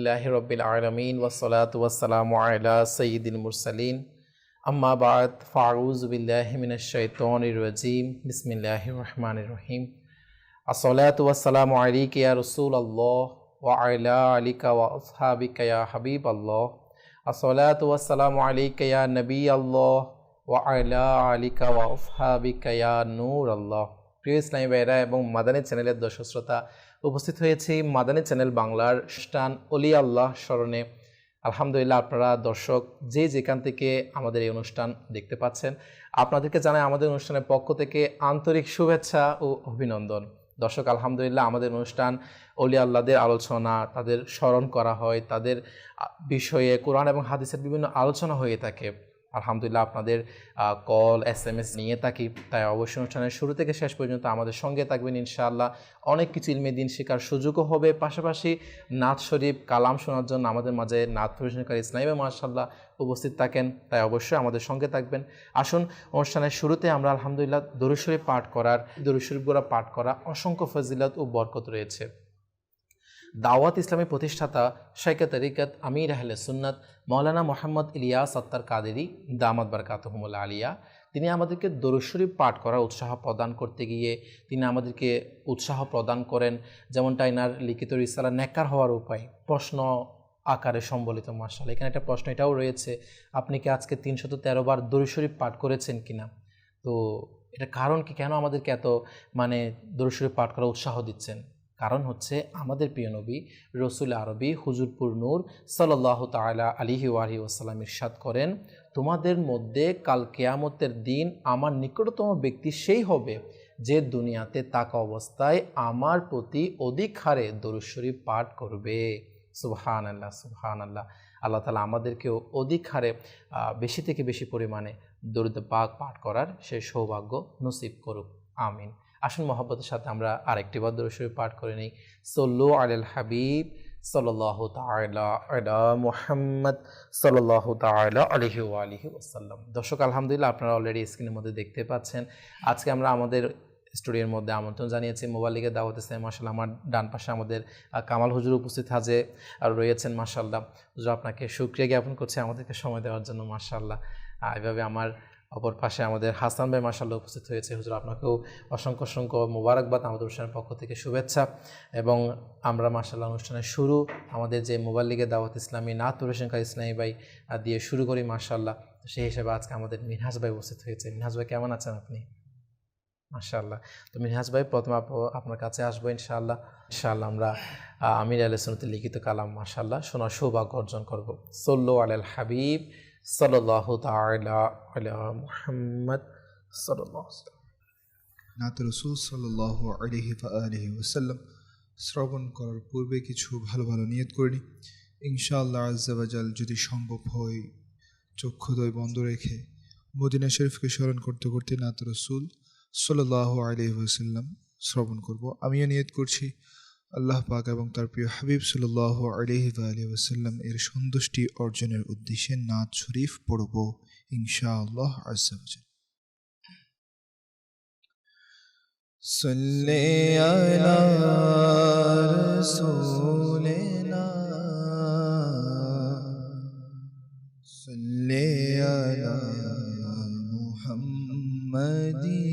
আলহামদুলিল্লাহি রাব্বিল আলামিন ওয়াসসালাতু ওয়াসসালামু আলা সাইয়্যিদিল মুরসালিন আম্মা বা'দ ফাউযু বিল্লাহি মিনাশ শাইতানির রাজীম বিসমিল্লাহির রহমানির রহিম আসসালাতু ওয়াসসালামু আলাইকা ইয়া রাসূলুল্লাহ ওয়া আলা আলিকা ওয়া আসহাবিকা ইয়া হাবিবাল্লাহ আসসালাতু ওয়াসসালামু আলাইকা ইয়া নবিয়াল্লাহ ওয়া আলা আলিকা ওয়া আসহাবিকা ইয়া নূরাল্লাহ। প্রিয় ইসলামী ভাইরা এবং মাদানী চ্যানেলের দর্শক শ্রোতা, উপস্থিত হয়েছি মাদানী চ্যানেল বাংলার অনুষ্ঠান অলি আল্লাহ স্মরণে। আলহামদুলিল্লাহ, আপনারা দর্শক যে যেখান থেকে আমাদের এই অনুষ্ঠান দেখতে পাচ্ছেন, আপনাদেরকে জানাই আমাদের অনুষ্ঠানের পক্ষ থেকে আন্তরিক শুভেচ্ছা ও অভিনন্দন। দর্শক, আলহামদুলিল্লাহ, আমাদের অনুষ্ঠান অলি আল্লাহদের আলোচনা, তাদের স্মরণ করা হয়, তাদের বিষয়ে কোরআন এবং হাদিসের বিভিন্ন আলোচনা হয়ে থাকে। আলহামদুলিল্লাহ, আপনাদের কল SMS নিয়ে থাকি, তাই অবশ্যই অনুষ্ঠানের শুরু থেকে শেষ পর্যন্ত আমাদের সঙ্গে থাকবেন ইনশাআল্লাহ। অনেক কিছু ইলমে দিন শেখার সুযোগও হবে, পাশাপাশি নাত শরীফ কালাম শোনার জন্য আমাদের মাঝে নাত পরিবেশনকারী ইসলামী মাশাআল্লাহ উপস্থিত থাকেন, তাই অবশ্যই আমাদের সঙ্গে থাকবেন। আসুন, অনুষ্ঠানের শুরুতে আমরা আলহামদুলিল্লাহ দরুদ শরীফ পাঠ করা অসংখ্য ফজিলত ও বরকত রয়েছে। দাওয়াত ইসলামী প্রতিষ্ঠাতা শাইখে তরিকত আমির আহলে সুন্নাত মাওলানা মোহাম্মদ ইলিয়াস আত্তার কাদেরী দামাত বারকাতুহুমুল আলিয়া, তিনি আমাদেরকে দরুদ শরীফ পাঠ করার উৎসাহ প্রদান করতে গিয়ে তিনি আমাদেরকে উৎসাহ প্রদান করেন। যেমনটা এনার লিখিত রিসালা নেককার হওয়ার উপায় প্রশ্ন আকারে সম্বলিত। মাশাআল্লাহ, এখানে একটা প্রশ্ন এটাও রয়েছে, আপনি কি আজকে 313 বার দরুদ শরীফ পাঠ করেছেন কিনা? তো এটা কারণ কি, কেন আমাদেরকে এত দরুদ শরীফ পাঠ করার উৎসাহ দিচ্ছেন? কারণ হচ্ছে আমাদের প্রিয় নবী রসুল আরবি হুজুরপুর নূর সাল্লাল্লাহু তাআলা আলাইহি ওয়াসাল্লাম ইরশাদ করেন, তোমাদের মধ্যে কাল কিয়ামতের দিন আমার নিকটতম ব্যক্তি সেই হবে যে দুনিয়াতে থাকা অবস্থায় আমার প্রতি অধিক হারে দরুদ শরীফ পাঠ করবে। সুবহানাল্লাহ, সুবহানাল্লাহ। আল্লাহ তাআলা আমাদেরকেও অধিক হারে বেশি থেকে বেশি পরিমাণে দরুদ পাক পাঠ করার সেই সৌভাগ্য নসিব করুক, আমিন। আসুন, মহব্বতের সাথে আমরা আরেকটি বার দরুদ শরীফ পাঠ করে নিই। সল্লু আলাল হাবিব সাল্লাল্লাহু তাআলা আলা মুহাম্মদ সাল্লাল্লাহু তাআলা আলাইহি ওয়া আলিহি ওয়াসাল্লাম। দর্শক, আলহামদুলিল্লাহ, আপনারা অলরেডি স্ক্রিনের মধ্যে দেখতে পাচ্ছেন। আজকে আমরা আমাদের স্টুডিওর মধ্যে আমন্ত্রণ জানিয়েছি মোবাল্লিগের দাওয়াত ইসলামী। মাশাআল্লাহ, আমার ডান পাশে আমাদের কামাল হুজুর উপস্থিত আর রয়েছেন। মাশাআল্লাহ হুজুর, আপনাকে শুকরিয়া জ্ঞাপন করছি আমাদেরকে সময় দেওয়ার জন্য। মাশাআল্লাহ, এভাবে আমার অপর পাশে আমাদের হাসান ভাই মাশাআল্লাহ উপস্থিত হয়েছে। হুজুর, আপনাকেও অসংখ্য অসংখ্য মোবারকবাদ, আমাদের অনুষ্ঠানের পক্ষ থেকে শুভেচ্ছা। এবং আমরা মাশাআল্লাহ অনুষ্ঠানের শুরু আমাদের যে মোবাল্লিগের দাওয়াত ইসলামী নাত পরিবেশনকারী ইসলামী ভাই দিয়ে শুরু করি মাশাআল্লাহ। সেই হিসেবে আজকে আমাদের মিনহাজ ভাই উপস্থিত হয়েছে। মিনহাজ ভাই, কেমন আছেন আপনি? মাশাআল্লাহ। তো মিনহাজ ভাই, প্রথমে আপনার কাছে আসবো ইনশাআল্লাহ। আমরা আমির আহলে সুন্নাতের লিখিত কালাম মাশাআল্লাহ শোনার সৌভাগ্য অর্জন করব। সল্লু আলাল হাবিব সাল্লাল্লাহু তাআলা আলা মুহাম্মদ সাল্লাল্লাহু আলাইহি ওয়াসাল্লাম। নাত রাসূল সাল্লাল্লাহু আলাইহি ওয়া আলিহি ওয়াসাল্লাম শ্রবণ করার পূর্বে কিছু ভালো ভালো নিয়ত করে নিই। ইনশাআল্লাহ আজ্জা ওয়া জাল যদি সম্ভব হয় চক্ষুদ্বয় বন্ধ রেখে মদিনা শরীফকে স্মরণ করতে করতে নাত রাসূল সাল্লাল্লাহু আলাইহি ওয়াসাল্লাম শ্রবণ করব। আমিও নিয়ত করছি আল্লাহ পাক এবং তার প্রিয় হাবিব সাল্লাল্লাহু আলাইহি ওয়া আলিহি ওয়াসাল্লাম এর সন্তুষ্টি অর্জনের উদ্দেশ্যে নাত শরীফ পড়ব ইনশাআল্লাহ আজ্জা ওয়া জাল। সাল্লি আলা রাসূলিনা সাল্লি আলা মুহাম্মাদিন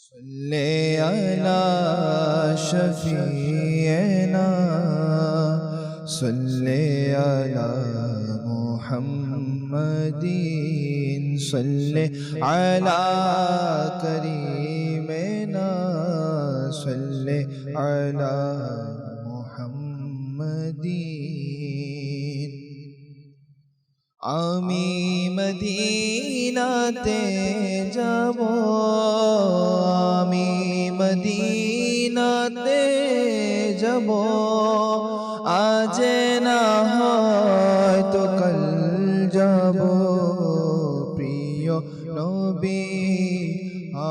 সাল্লি আলা শাফিঈনা সাল্লি আলা মুহাম্মাদিন সাল্লি আলা করিমিনা সাল্লি আলা মুহাম্মাদিন। আমি মদিনাতে যাব, আমি মদিনাতে যাব, আজ না হয়তো কাল যাব। প্রিয় নবী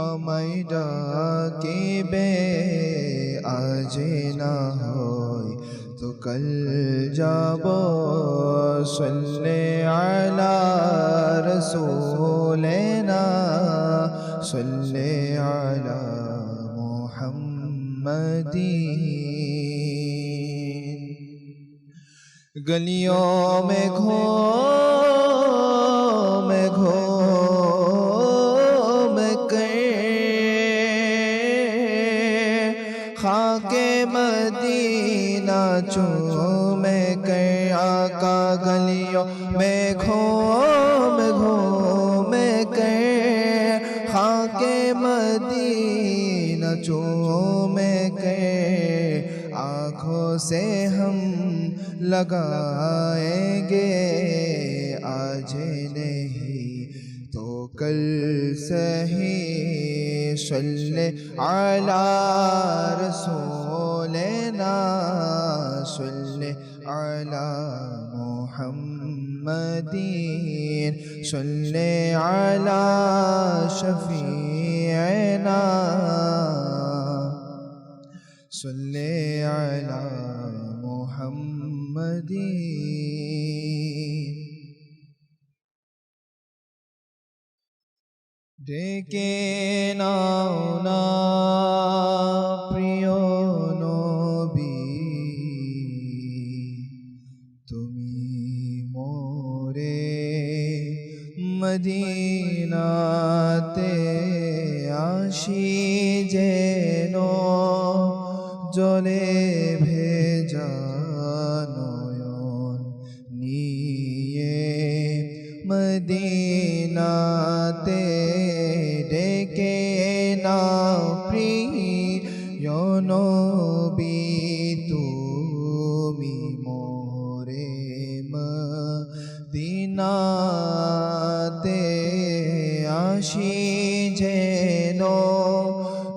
আমায় ডাকিবে, আজ না হয় তো কাল যাব। সাল্লি আলা রাসূলিনা সাল্লি আলা মুহাম্মাদিন गलियों में घूम घूम कर खाके मदीना चूम कर आका गलियों में घूम घूम कर खाके मदीना चूम कर आँखों से हम लगाएंगे आज नहीं तो कल सही सल्ले अला रसूलना सल्ले अला मुहम्मदीन सल्ले अला शफीअना सल्ले अला मुहम्मदीन। ডেকে নাও না প্রিয় নবী তুমি মোরে মদিনাতে আসি যেন জলে ভেজা নয়ন নিয়ে মদিনাতে ডেকে নাও প্রিয় নবী তুমি মোরে মদিনাতে আসি যেন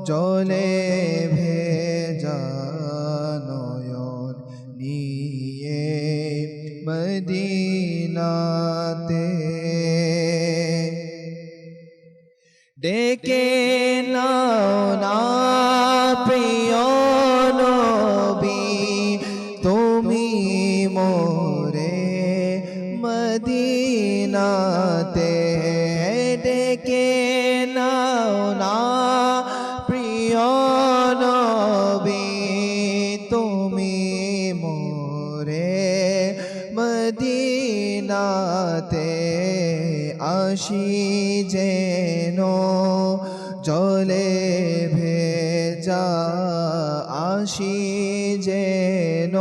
জলে ভেজা নয়ন নিয়ে মদিনাতে ডেকে নাও না প্রিয় নবী তুমি মোরে মদিনাতে ডেকে নাও না প্রিয় নবী তুমি মোরে মদিনাতে আসি যেন জলে ভেজা আসি যেন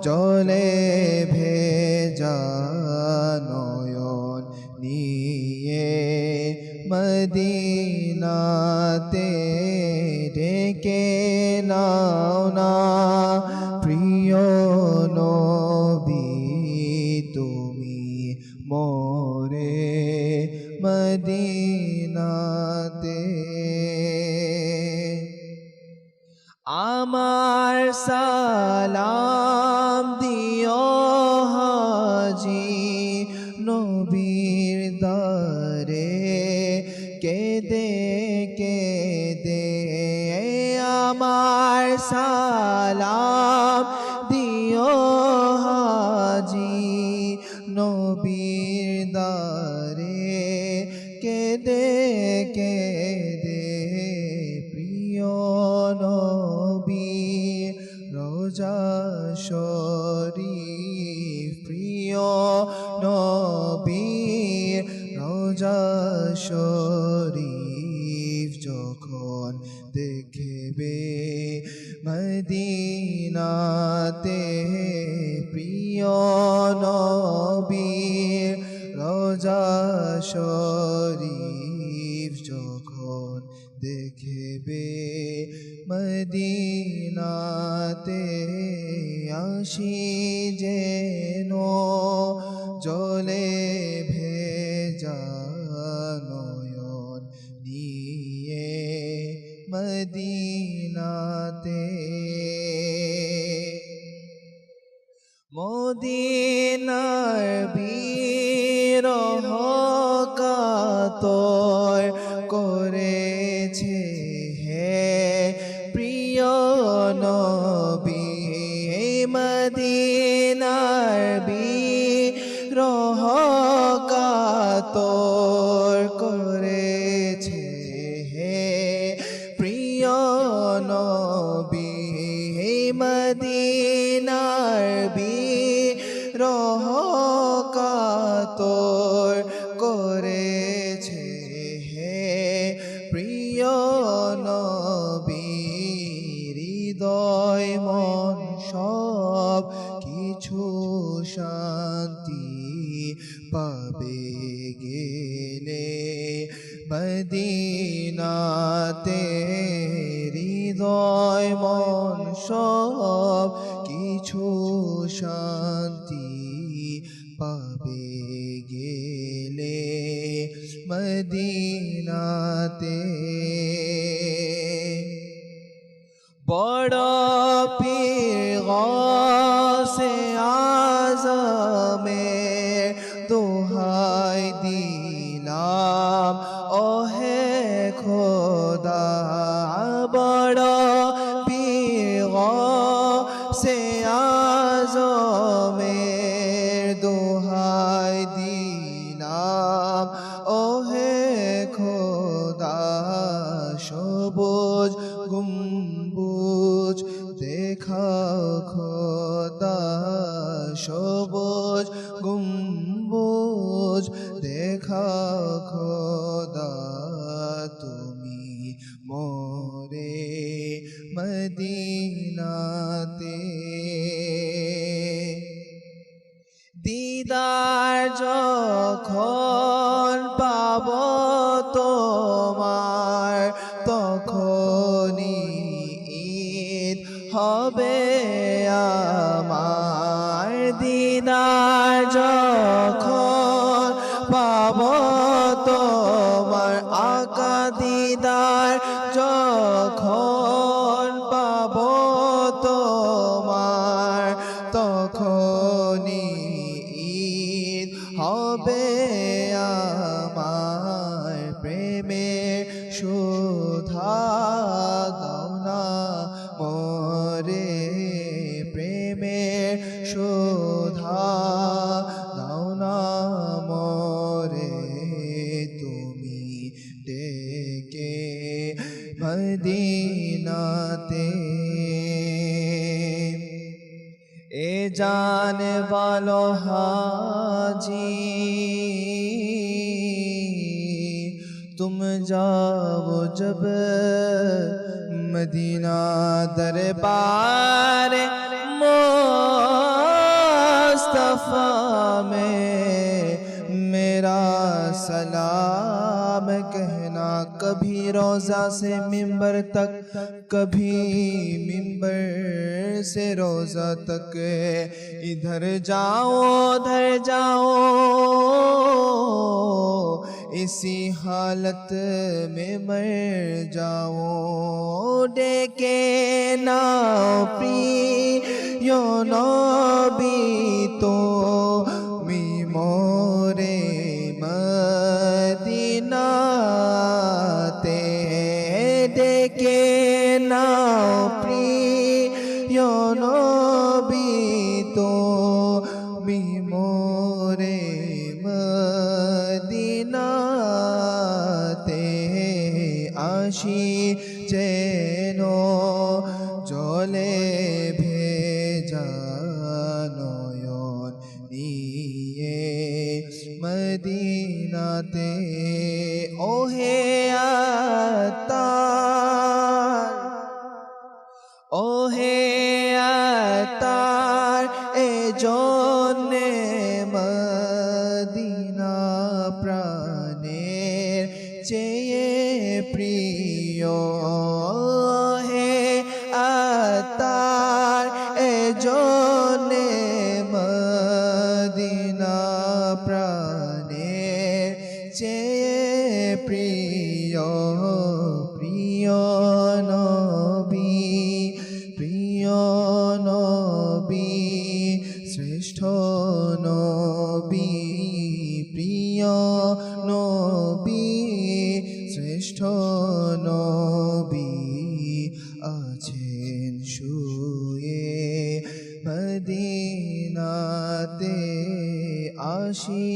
জলে ভেজা নয়ন নিয়ে মদিনাতে ডেকে নাও না প্রিয় নবী তুমি মোরে মদিনাতে আমার সালাম দিও হাজি নবীর দারে কেদে কেদে আমার সালাম দিও হাজি নবীর দারে কেদে কেদে প্রিয় নবী রোজা শরীফ প্রিয় নবী রোজা শরীফ যখন দেখবে মদিনাতে প্রিয় নবীর রোজা শরীফ যখন দেখবে মদিনাতে আসি যেন জলে ভেজা নয়ন নিয়ে মদিনাতে মদিনার বিরহ কাতর করেছে হে প্রিয় নবী মদিনার বিরহ কাতর করেছে হে প্রিয় নবী মদিনার তোর করেছে হে প্রিয় নবী হৃদয় মন সব কিছু শান্তি পাবে গেলে মদিনাতে হৃদয় মন সব কিছু শান্তি পাবে গেলে মদিনাতে বড় পীর গৌসে আজমের দোহাই দিলাম ওহে খোদা বড় পীর গৌসে আজমের দোহাই দিলাম ওহে খোদা সবুজ গম্বুজ দেখাও খোদা সবুজ গম্বুজ দেখাও খোদা তুমি মোরে মদিনাতে দিদার যখন পাব তোমার তখনই ঈদ হবে আমার দিদার যখন পাব তোমার আকা দিদার যখন পাব তোমার তখনই ঈদ হবে আমার প্রেমের সুধা দাওনা মোরে প্রেমের সুধা দাওনা মোরে তুমি ডেকে মদিনাতে এ জান वालो हाजी तुम जाओ जब मदीना दरबार मुस्तफा में मेरा सलाम कहना कभी रोजा से मिंबर तक कभी मिंबर से रोजा तक इधर जाओ उधर जाओ इसी हालत में मर जाओ डेके ना प्रियो नबी तो मी मोरे मदीनाते डेके ना प्रियो नबी तो मी मोरे মদিনাতে আসি যেন জলে ভেজা নয়ন নিয়ে মদিনাতে ওহে আতার ওহে আতার এ জন্যে মদিনা প্রাণের চেয়ে প্রিয় হে আতার এ জন্যে মদিনা প্রাণের চেয়ে প্রিয় প্রিয় নবী প্রিয় নবী শ্রেষ্ঠ নবী প্রিয় নবী শ্রেষ্ঠ নবী আছেন শুয়ে মদিনাতে আসি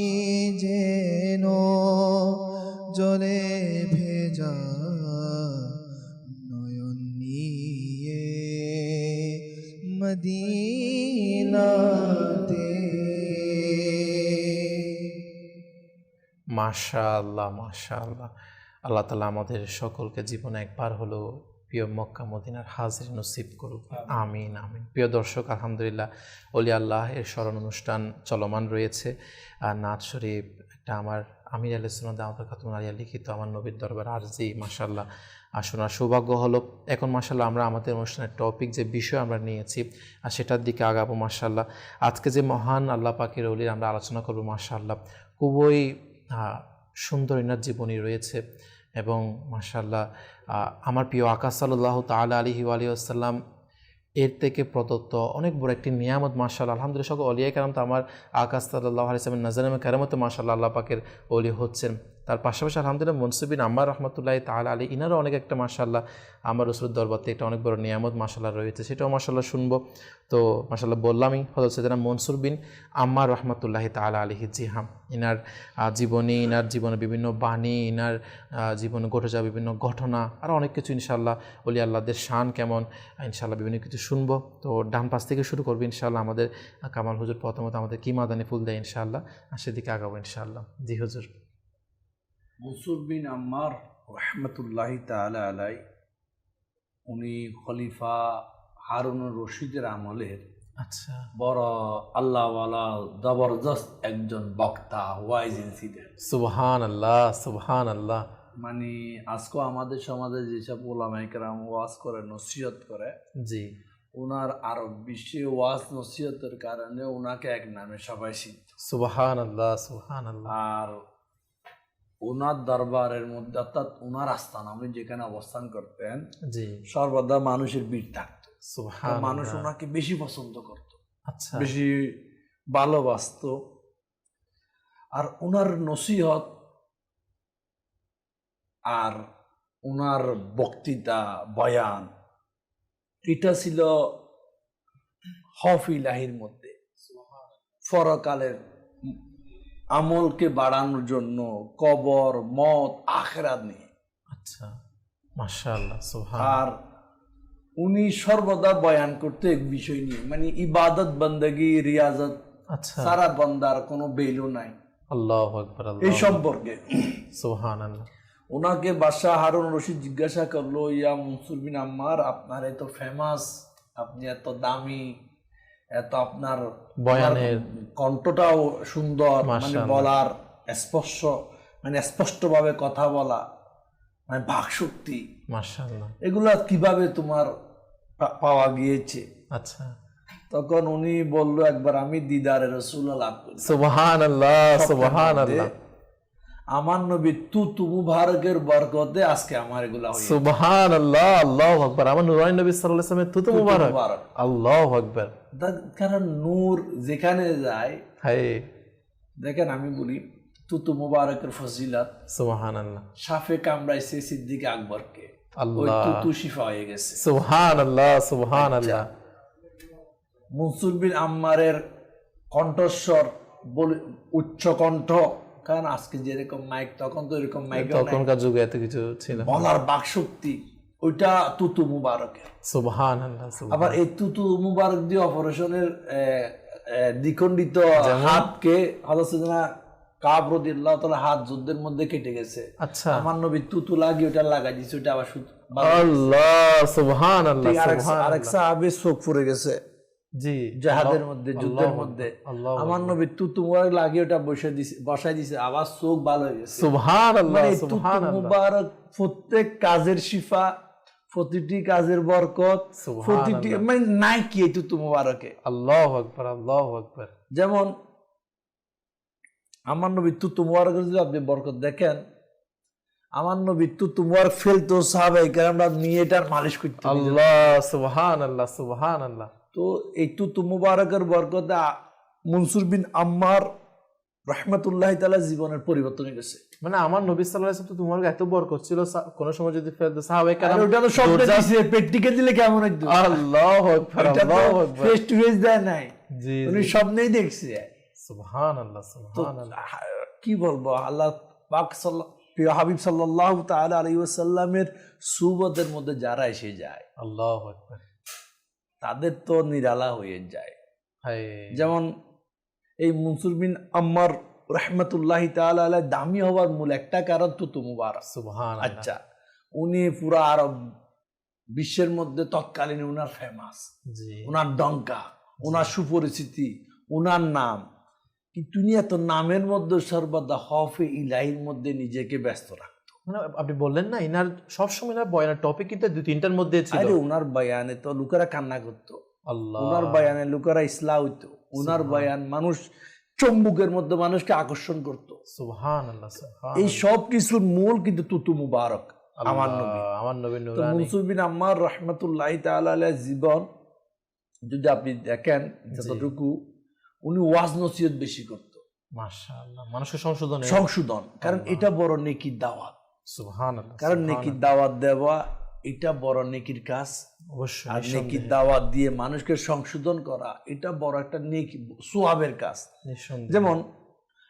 যেন জলে ভেজা নয়ন নিয়ে মদিনাতে মাশাআল্লাহ, মাশাআল্লাহ। আল্লাহ তাআলা আমাদের সকলকে জীবনে একবার হলেও প্রিয় মক্কা মদিনার হাজির নসিব করুক, আমিন আমিন। প্রিয় দর্শক, আলহামদুলিল্লাহ ওলি আল্লাহ এর স্মরণ অনুষ্ঠান চলমান রয়েছে। আর নাথ শরীফ একটা আমার আমির আলাইহিস সালাম দাওয়াতুল খাতুম আলিয়া লিখিত আমার নবীর দরবার আরজি, মাশাআল্লাহ শোনার সৌভাগ্য হলো। এখন মাশাআল্লাহ আমরা আমাদের অনুষ্ঠানের টপিক যে বিষয় আমরা নিয়েছি আর সেটার দিকে আগাবো। মাশাআল্লাহ আজকে যে মহান আল্লাহ পাকের ওলির আমরা আলোচনা করবো, মাশাআল্লাহ খুবই সুন্দর ইনার জীবনী রয়েছে এবং মাশাআল্লাহ আমার প্রিয় আকা সাল্লাল্লাহু তাআলা আলাইহি ওয়া আলিহি ওয়াসাল্লাম এর থেকে প্রদত্ত অনেক বড় একটি নিয়ামত। মাশাআল্লাহ আলহামদুলিল্লাহ সকল ওলিয়া কেরাম তো আমার আকা সাল্লাল্লাহু আলাইহি ওয়াসাল্লামের নাজারে কেরামতে মাশাআল্লাহ আল্লাহ পাকের ওলি হচ্ছেন। তার পাশাপাশি আলহামদুলিল্লাহ মনসুর বিন আম্মার রহমতুল্লাহি তাআলা আলাইহি ইনারও অনেক একটা মাশাআল্লাহ আমার রাসূলের দরবারে একটা অনেক বড় নিয়ামত মাশাআল্লাহ রয়েছে, সেটাও মাশাআল্লাহ শুনবো। তো মাশাআল্লাহ বললামই হযরত সাইয়েদনা মনসুর বিন আম্মার রহমতুল্লাহি তাআলা আলাইহি, জি হ্যাঁ, ইনার জীবনী, ইনার জীবনে বিভিন্ন বাণী, ইনার জীবনে ঘটে যাওয়া বিভিন্ন ঘটনা আরও অনেক কিছু ইনশাআল্লাহ ওলি আল্লাহদের শান কেমন ইনশাআল্লাহ বিভিন্ন কিছু শুনবো। তো ডান পাশ থেকে শুরু করবো ইনশাআল্লাহ। আমাদের কামাল হুজুর প্রথমত আমাদের কি মাদানি ফুল দেয় ইনশাআল্লাহ, আর সেদিকে আগাবো ইনশাআল্লাহ। জি হুজুর। মনসুর বিন আম্মার রহমতুল্লাহি তাআলা আলাই উনি খলিফা হারুনুর রশিদের আমলের আচ্ছা, বড় আল্লাহওয়ালা জবরদস্ত একজন বক্তা, ওয়াইজ ছিলেন। সুবহানাল্লাহ, সুবহানাল্লাহ। মানে আজকেও আমাদের সমাজে যেসব ওলামায়ে কেরাম ওয়াজ করে, নসিহত করে, জি ওনার আরো বেশি ওয়াজ নসিহতের কারণে ওনাকে এক নামে সবাই চিনত। সুবহানাল্লাহ, সুবহানাল্লাহ। আর ওনার দরবারের মধ্যে অর্থাৎ ওনার আস্থান আপনি যেখানে অবস্থান করতেন জি সর্বদা মানুষের ভিড় থাকতো। সুবহানাল্লাহ। মানুষ ওনাকে বেশি পছন্দ করত, আচ্ছা, বেশি ভালোবাসত। আর ওনার নসিহত আর ওনার বক্তৃতা বয়ান এটা ছিল হফ ইলাহির মধ্যে পরকালের আমলকে বাড়ানোর জন্য, কবর, মত, আখিরাত নিয়ে। আচ্ছা, মাশাআল্লাহ, সুবহানাল্লাহ। আর উনি সর্বদা বয়ান করতে এক বিষয় নিয়ে, মানে ইবাদত বন্দেগি রিয়াজত, আচ্ছা, সারা বন্দার কোনো বেলু নাই আল্লাহু আকবার, এই আল্লাহু সম্পর্কে। সুবহানাল্লাহ। ওনাকে বাদশাহ হারুন রশিদ জিজ্ঞাসা করলো, ইয়া মনসুর বিন আম্মার, আপনার এত ফেমাস, আপনি এত দামি, এত আপনার বয়ানের কণ্ঠটাও সুন্দর, মানে মাশাআল্লাহ। বলার স্পষ্ট, মানে স্পষ্টভাবে কথা বলা, মানে বাকশক্তি, মাশাআল্লাহ। এগুলা কিভাবে তোমার পাওয়া গিয়েছে? আচ্ছা, তখন উনি বলল, একবার আমি দিদারে রাসূল লাভ করি। সুবহানাল্লাহ, স্বপ্নের সুবহানাল্লাহ, মধ্যে আমার নবী তুতু মুবারকের বরকতে আজকে আমার এগুলা হয়েছে। সুবহানাল্লাহ, আল্লাহু আকবার। আমার নূরানী নবী সাল্লাল্লাহু আলাইহি ওয়াসাল্লামের তুতু মুবারক, মুবারক। আল্লাহু আকবার। কারণ নূর যেখানে যায়, হায়, দেখেন আমি বলি, তুতু মুবারকের ফজিলত সুবহানাল্লাহ, সাফে কামড়াইছে সিদ্দিক আকবরকে, ওই আল্লাহ, তুতু শিফা হয়ে গেছে। সুবহানাল্লাহ, সুবহানাল্লাহ। মনসুর বিন আম্মারের কণ্ঠস্বর বলে উচ্চ কণ্ঠ, কারণ আজকে যেরকম মাইক, তখন তো এরকম মাইক, তখনকার যুগে এত কিছু ছিল না। বলার বাকশক্তি, ওইটা তুতু মুবারকের। সুবহানাল্লাহ, আবার সুবহানাল্লাহ। এই তুতু মুবারক দিয়ে অপারেশনের দ্বিখণ্ডিত হাতকে হযরত সাইয়েদনা কাব রাদিয়াল্লাহু তাআলা হাত যুদ্ধের মধ্যে কেটে গেছে। আচ্ছা, আমার নবী তুতু লাগিয়ে ওটা লাগাই দিয়েছে, ওটা আবার আল্লাহ, সুবহানাল্লাহ, আরেক সুবহানাল্লাহ। সাহাবীর চোখ পুড়ে গেছে জি, জাহাদের মধ্যে, যুদ্ধের মধ্যে। আল্লাহু আমার নবী তুতু মুবারক লাগিয়ে ওটা বসাই দিয়েছে, আবার চোখ ভালো হয়ে গেছে। সুবহানাল্লাহ, মানে তুতু সুবহানাল্লাহ, মুবারক প্রত্যেক কাজের শিফা, প্রতিটি কাজের বরকত, প্রতিটি মানে নাই কি এই তুতু মুবারকে। আল্লাহু আকবার, আল্লাহু আকবার। যেমন আমার নবী তুতু মুবারকের যদি আপনি বরকত দেখেন, আমার নবী তুতু মুবারক ফেলতো, সাহাবায়ে কেরামরা নিয়ে এটার মালিশ করতো। আল্লাহ, সুবহানাল্লাহ, সুবহানাল্লাহ। তো এই তুতু মুবারকের বরকতে মনসুর বিন আম্মার রহমতুল্লাহি তাআলা জীবনের পরিবর্তন হয়ে গেছে। মানে আমার নবী সাল্লাল্লাহু আলাইহি ওয়াসাল্লাম তো তোমার এত বরকত ছিল, কোন সময় যদি ফেলতো সাহাবায়ে কেরাম, ওটা তো স্বপ্নে দিছে, পেটটিকে দিলে কেমন হইতো? আল্লাহু আকবার, আল্লাহু আকবার। ফেস টু ফেস দেয় নাই, জি, উনি স্বপ্নেই দেখছে। সুবহানাল্লাহ, তো সুবহানাল্লাহ। কি বলবো, আল্লাহ পাক প্রিয় হাবিব সাল্লাল্লাহু তাআলা আলাইহি ওয়াসাল্লামের সুবতের মধ্যে যারা এসে যায়, আল্লাহু আকবার, তাদের তো নিরালা হয়ে যায়। হায়, যেমন এই মনসুর বিন আম্মার রহমতুল্লাহ তাআলা আলাইহি দামি হওয়ার মূল একটা কারণ তুতু মুবারক। সুবহানাল্লাহ। আচ্ছা, উনি পুরো আরব বিশ্বের মধ্যে তৎকালীন উনার ফেমাস, জি উনার ডঙ্কা, উনার সুপরিচিতি, উনার নাম। কিন্তু উনি এত নামের মধ্যে সর্বদা হফে ইলাহির মধ্যে নিজেকে ব্যস্ত রাখতো। মানে আপনি বললেন না ইনার সবসময় না বয়ানের টপিক কিন্তু দুই তিনটার মধ্যে ছিল। আরে উনার বয়ানে তো লোকেরা কান্না করতো, আল্লাহ, উনার বয়ানে লোকেরা ইসলাম হইতো, উনার বয়ান মানুষ চম্বুকের মধ্যে মানুষকে আকর্ষণ করতো। সুবহানাল্লাহ, এই সুবহানাল্লাহ। সব কিছুর মূল কিন্তু তুতু মুবারক, আমার নবী। আমার নবী তো নূরানী। মনসুর বিন আম্মার রহমতুল্লাহ তাআলা আলাইহির জীবন যদি আপনি দেখেন যতটুকু, উনি ওয়াজ নসিহত বেশি করতো, মাশাআল্লাহ, মানুষকে সংশোধন। সংশোধন। কারণ এটা বড় নেকির দাওয়াত, সুবহানাল্লাহ, কারণ নেকির দাওয়াত দেওয়া এটা বড় নেকির কাজ। অবশ্যই আর নেকির দাওয়াত দিয়ে মানুষকে সংশোধন করা এটা বড় একটা নেকি, সোয়াবের কাজ। নিঃসন্দেহে। যেমন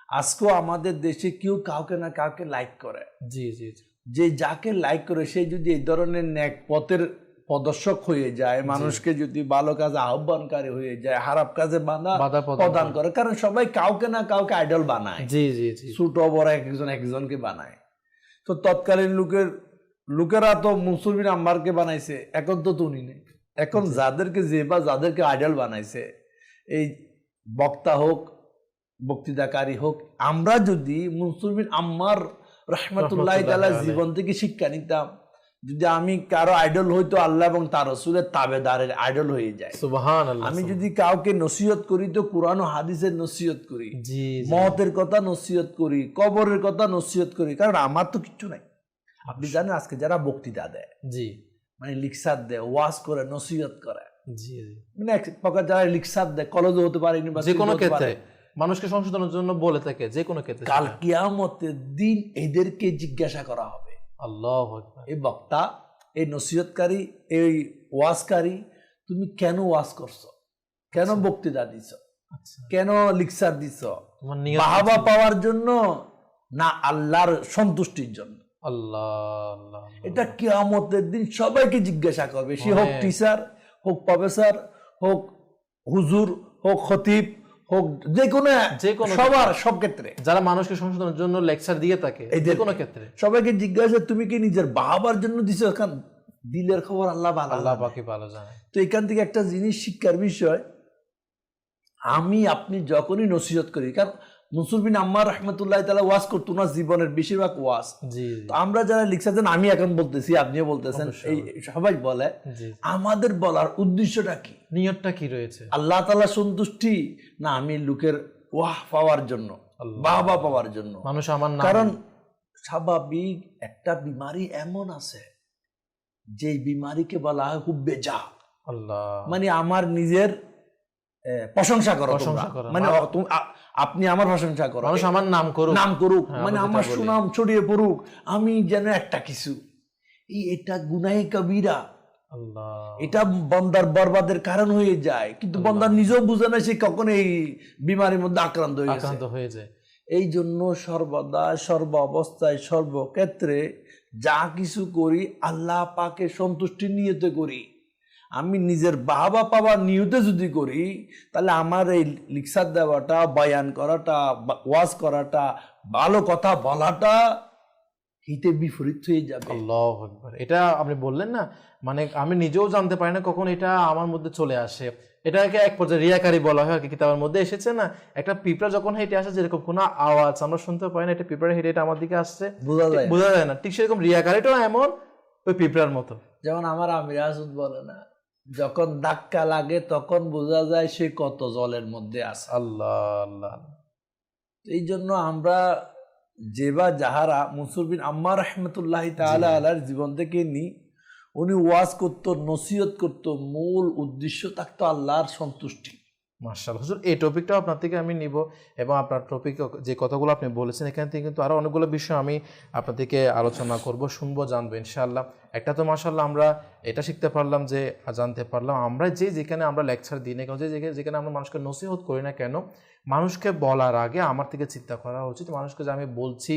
আজকেও আমাদের দেশে কেউ কাউকে না কাউকে লাইক করে, জি জি জি। যে যাকে লাইক করে সে যদি এই ধরনের ন্যাক পথের প্রদর্শক হয়ে যায়, মানুষকে যদি ভালো কাজে আহ্বানকারী হয়ে যায়, খারাপ কাজে বাধা প্রদান করে, কারণ সবাই কাউকে না কাউকে আইডল বানায়, জি জি জি। ছোট বড় একজন একজনকে বানায়। তো তৎকালীন লোকেরা তো মনসুর বিন আম্মারকে বানাইছে, এখন তো উনি নেই। এখন যাদেরকে যাদেরকে আইডল বানাইছে, এই বক্তা হোক বক্তৃতাকারী হোক, আমরা যদি মনসুর বিন আম্মার রহমতুল্লাহ তাআলা জীবন থেকে শিক্ষা নিতাম, যদি আমি কারো আইডল হইতো আল্লাহ এবং তার রাসূলের তাবেদারের আইডল হয়ে যায়। সুবহানাল্লাহ। আমি যদি কাউকে নসিহত করি তো কোরআন ও হাদিসের নসিহত করি, জি জি। মওতের কথা নসিহত করি, কবরের কথা নসিহত করি, কারণ আমার তো কিচ্ছু নাই। আপনি জানেন আজকে যারা বক্তৃতা দেয়, জি মানে লিকসার দেয়, ওয়াজ করে, নসিহত করে, জি জি। মানে এক প্রকার যারা লিকসার দেয়, কলেজে হতে পারে, যে ইউনিভার্সিটি কোনো হতে পারে, ক্ষেত্রে মানুষকে সংশোধনের জন্য বলে থাকে, যে কোনো ক্ষেত্রে। কাল কিয়ামতের দিন এদেরকে জিজ্ঞাসা করা হবে, আল্লাহু আকবার। এই বক্তা, এই নসিহতকারী, এই ওয়াজকারী, তুমি কেন ওয়াজ করছো, কেন বক্তৃতা দিছ, আচ্ছা, কেন লিকসার দিছ, তোমার নিয়ত বাহবা পাওয়ার জন্য না আল্লাহর সন্তুষ্টির জন্য? আল্লাহ আল্লাহ। এটা কিয়ামতের দিন সবাইকে জিজ্ঞাসা করবে, সে হোক টিচার, হোক প্রফেসর, হোক হুজুর, হোক খতিব, হোক যে কোনো সবার, সব ক্ষেত্রে যারা মানুষকে সংশোধনের জন্য লেকচার দিয়ে থাকে, যে কোনো ক্ষেত্রে সবাইকে জিজ্ঞাসা, তুমি কি নিজের বাহবার জন্য দিছো? এখন দিলের খবর আল্লাহ ভালো, আল্লাহ পাকই ভালো জানে। তো এখান থেকে একটা জিনিস শিক্ষার বিষয়, আমি আপনি যখনই নসিহত করি, কারণ মনসুর বিন আম্মার রহমতুল্লাহ তাআলা ওয়াজ করতো না, জীবনের বেশিরভাগ ওয়াজ। জি। তো আমরা যারা লিখছেন, আমি এখন বলতেছি, আপনিও বলতেছেন, এই সবাই বলে, আমাদের বলার উদ্দেশ্যটা কি, নিয়তটা কি রয়েছে? আল্লাহ তাআলা সন্তুষ্টি, না আমি লোকের ওয়াহ পাওয়ার জন্য, বাহবা পাওয়ার জন্য? মানুষ আমার নাম, কারণ স্বাভাবিক একটা বিমারি এমন আছে যে বিমারিকে বলা হয় হুব্বে জাহ, আল্লাহ, মানে আমার নিজের প্রশংসা করো, মানে আপনি আমার প্রশংসা করো, মানুষ আমার নাম করুক, নাম করুক, মানে আমার সুনাম ছড়িয়ে পড়ুক, আমি যেন একটা কিছু। এটা গুনাহে কবিরা, আল্লাহ, এটা বন্দার বরবাদের কারণ হয়ে যায়, কিন্তু বন্দার নিজেও বুঝে না সে কখন এই বিমারির মধ্যে আক্রান্ত হয়ে যায়। এই জন্য সর্বদা, সর্ব অবস্থায়, সর্বক্ষেত্রে যা কিছু করি আল্লাহ পাকের সন্তুষ্টি নিয়তে করি। আমি নিজের বাহবা পাওয়ার নিয়তে যদি করি, তাহলে আমার এই লিকসার দেওয়াটা, বয়ান করাটা, ওয়াজ করাটা, ভালো কথা বলাটা হিতে বিপরীত হয়ে যাবে। আল্লাহু আকবার। এটা আপনি বললেন না, মানে আমি নিজেও জানতে পারি না কখন এটা আমার মধ্যে চলে আসে। এটাকে এক পর্যায়ে রিয়াকারি বলা হয় আর কি। কিতাবের মধ্যে এসেছে না, একটা পিঁপড়া যখন হেঁটে আসে, যেরকম কোনো আওয়াজ আমরা শুনতে পাই না, এটা পিঁপড়া হেঁটে আমার দিকে আসছে, বোঝা যায় না, ঠিক সেরকম রিয়াকারিটাও এমন ওই পিঁপড়ার মতো। যেমন আমার আমির আজুদ বলে না, যখন ধাক্কা লাগে তখন বোঝা যায় সে কত জলের মধ্যে আছে। আল্লাহ আল্লাহ। এই জন্য আমরা যাহারা মনসুর বিন আম্মার রহমতুল্লাহ তাআলা আলাইহির জীবন থেকে নি, উনি ওয়াজ করতো, নসিহত করতো, মূল উদ্দেশ্য থাকতো আল্লাহর সন্তুষ্টি। মাশাআল্লাহ হুজুর, এই টপিকটাও আপনার থেকে আমি নিব, এবং আপনার টপিক যে কথাগুলো আপনি বলেছেন এখান থেকে কিন্তু আরও অনেকগুলো বিষয় আমি আপনার থেকে আলোচনা করব, শুনবো, জানবো ইনশাআল্লাহ। একটা তো মাশাআল্লাহ আমরা এটা শিখতে পারলাম, যে জানতে পারলাম আমরা যেখানে আমরা লেকচার দিই না কেন, যেখানে আমরা মানুষকে নসিহত করি না কেন, মানুষকে বলার আগে আমার থেকে চিন্তা করা উচিত, মানুষকে যে আমি বলছি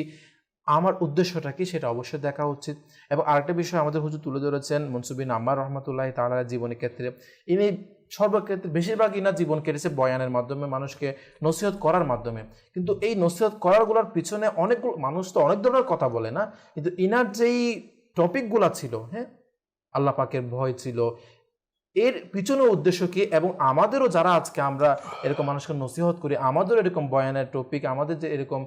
আমার উদ্দেশ্যটা কি সেটা অবশ্যই দেখা উচিত। এবং আরেকটা বিষয় আমাদের হুজুর তুলে ধরেছেন মনসুর বিন আম্মার রহমতুল্লাহ তাআলা জীবনের ক্ষেত্রে, ইনি সর্বক্ষেত্রে বেশিরভাগই না জীবন কেটেছে বয়ানের মাধ্যমে, মানুষকে নসিহত করার মাধ্যমে। কিন্তু এই নসিহত করারগুলোর পিছনে অনেকগুলো মানুষ তো অনেক ধরনের কথা বলে না, কিন্তু ইনার যেই টপিকগুলা ছিল, হ্যাঁ, আল্লাহ পাকের ভয় ছিল, এর পিছনে উদ্দেশ্য কি, এবং আমাদেরও যারা আজকে আমরা এরকম মানুষকে নসিহত করি, আমাদেরও এরকম বয়ানের টপিক, আমাদের যে এরকম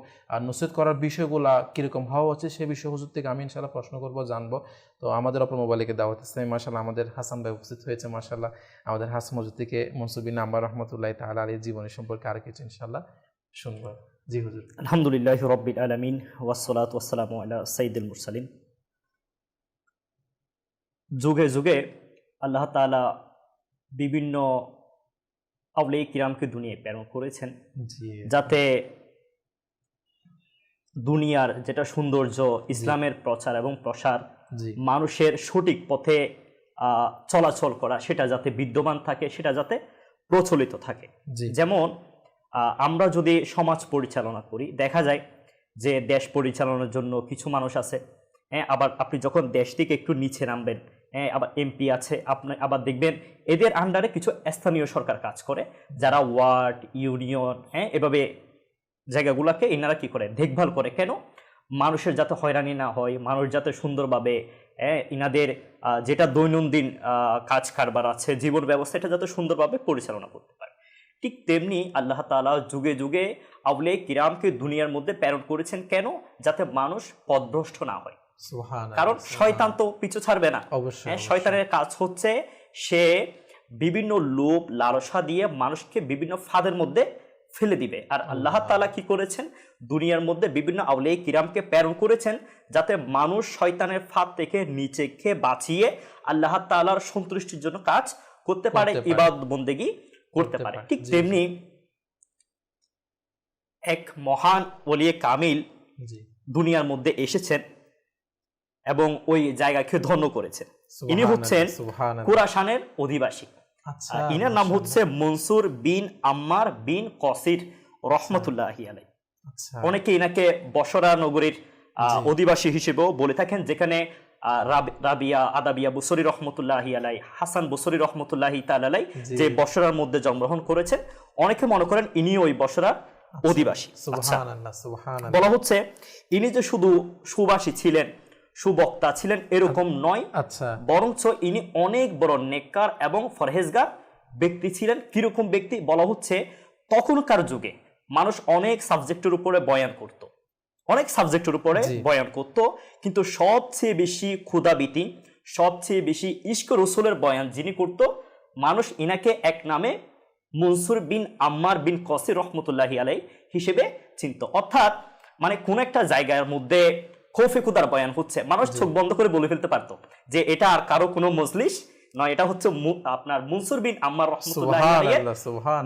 নসিহত করার বিষয়গুলা কীরকম হওয়া হচ্ছে, সে বিষয় হুজুর থেকে আমি ইনশাল্লাহ প্রশ্ন করবো, জানবো। তো আমাদের অপর মোবাইলকে দাওয়াত ইসলামী মাশাআল্লাহ আমাদের হাসান ভাই উপস্থিত হয়েছে। মাশাআল্লাহ আমাদের হাসান হুজুর থেকে মনসুর বিন আম্মার রহমতুল্লাহ তাআলা আলাইহির জীবনী সম্পর্কে আর কিছু ইনশাল্লাহ শুনবো। জি হুজুর। আলহামদুলিল্লাহি রাব্বিল আলামিন ওয়াসসালাতু ওয়াসসালামু আলা সাইয়্যিদিল মুরসালিন। যুগে যুগে আল্লাহ তাআলা বিভিন্ন আউলিয়া কিরামকে দুনিয়ায় প্রেরণ করেছেন, যাতে দুনিয়ার যেটা সৌন্দর্য, ইসলামের প্রচার এবং প্রসার, মানুষের সঠিক পথে চলাচল করা, সেটা যাতে বিদ্যমান থাকে, সেটা যাতে প্রচলিত থাকে। যেমন আমরা যদি সমাজ পরিচালনা করি, দেখা যায় যে দেশ পরিচালনার জন্য কিছু মানুষ আছে, হ্যাঁ, আবার আপনি যখন দেশ থেকে একটু নিচে নামবেন, হ্যাঁ, আবার এমপি আছে, আপনি আবার দেখবেন এদের আন্ডারে কিছু স্থানীয় সরকার কাজ করে, যারা ওয়ার্ড, ইউনিয়ন, হ্যাঁ, এভাবে জায়গাগুলোকে এনারা কি করে, দেখভাল করে। কেন? মানুষের যাতে হয়রানি না হয়, মানুষ যাতে সুন্দরভাবে ইনাদের যেটা দৈনন্দিন কাজ কারবার আছে, জীবন ব্যবস্থা, এটা যাতে সুন্দরভাবে পরিচালনা করতে পারে। ঠিক তেমনি আল্লাহ তাআলা যুগে যুগে আউলিয়া কিরামকে দুনিয়ার মধ্যে প্রেরণ করেছেন। কেন? যাতে মানুষ পথভ্রষ্ট না হয়। কারণ শয়তান তো পিছু ছাড়বে না। শয়তানের কাজ হচ্ছে সে বিভিন্ন লোভ লালসা দিয়ে মানুষকে বিভিন্ন ফাঁদের মধ্যে ফেলে দিবে। আর আল্লাহ তাআলা কি করেছেন? দুনিয়ার মধ্যে বিভিন্ন আউলিয়া কিরামকে প্রেরণ করেছেন যাতে মানুষ শয়তানের ফাঁদ থেকে নিজেকে বাঁচিয়ে আল্লাহ তাআলার সন্তুষ্টির জন্য কাজ করতে পারে, ইবাদত বন্দেগী করতে পারে। ঠিক তেমনি এক মহান ওলিয়ে কামিল দুনিয়ার মধ্যে এসেছেন এবং ওই জায়গাকে ধন্য করেছেন। ইনি হচ্ছেন খুরাসানের অধিবাসী। ইনার নাম হচ্ছে মনসুর বিন আম্মার বিন কসির রহমতুল্লাহি আলাইহি। অনেকে ইনাকে বসরা নগরীর অধিবাসী হিসেবেও বলে থাকেন, যেখানে রাবিয়া আদাবিয়া বসরি রহমতুল্লাহি আলাইহি, হাসান বসরি রহমতুল্লাহি তাআলা আলাইহি যে বসরার মধ্যে জন্মগ্রহণ করেছেন, অনেকে মনে করেন ইনি ওই বসরার অধিবাসী। বলা হচ্ছে ইনি যে শুধু সুবাসী ছিলেন, সুবক্তা ছিলেন এরকম নয়, বরঞ্চ ইনি অনেক বড় নেককার এবং ফরহেজগার ব্যক্তি ছিলেন। কিরকম ব্যক্তি? বলা হচ্ছে তখনকার যুগে মানুষ অনেক সাবজেক্টের উপরে বয়ান করত, কিন্তু সবচেয়ে বেশি ক্ষুধাবীতি, সবচেয়ে বেশি ইশক রসুলের বয়ান যিনি করত, মানুষ ইনাকে এক নামে মনসুর বিন আম্মার বিন কসির রহমতুল্লাহি আলাইহি হিসেবে চিনত। অর্থাৎ মানে কোন একটা জায়গার মধ্যে খৌফে খুদার বয়ান হচ্ছে, মানুষ চোখ বন্ধ করে বলে ফেলতে পারতো যে এটা আর কারো কোনো মজলিস নয়, এটা হচ্ছে আপনার মনসুর বিন আম্মার রহমতুল্লাহি আলাইহির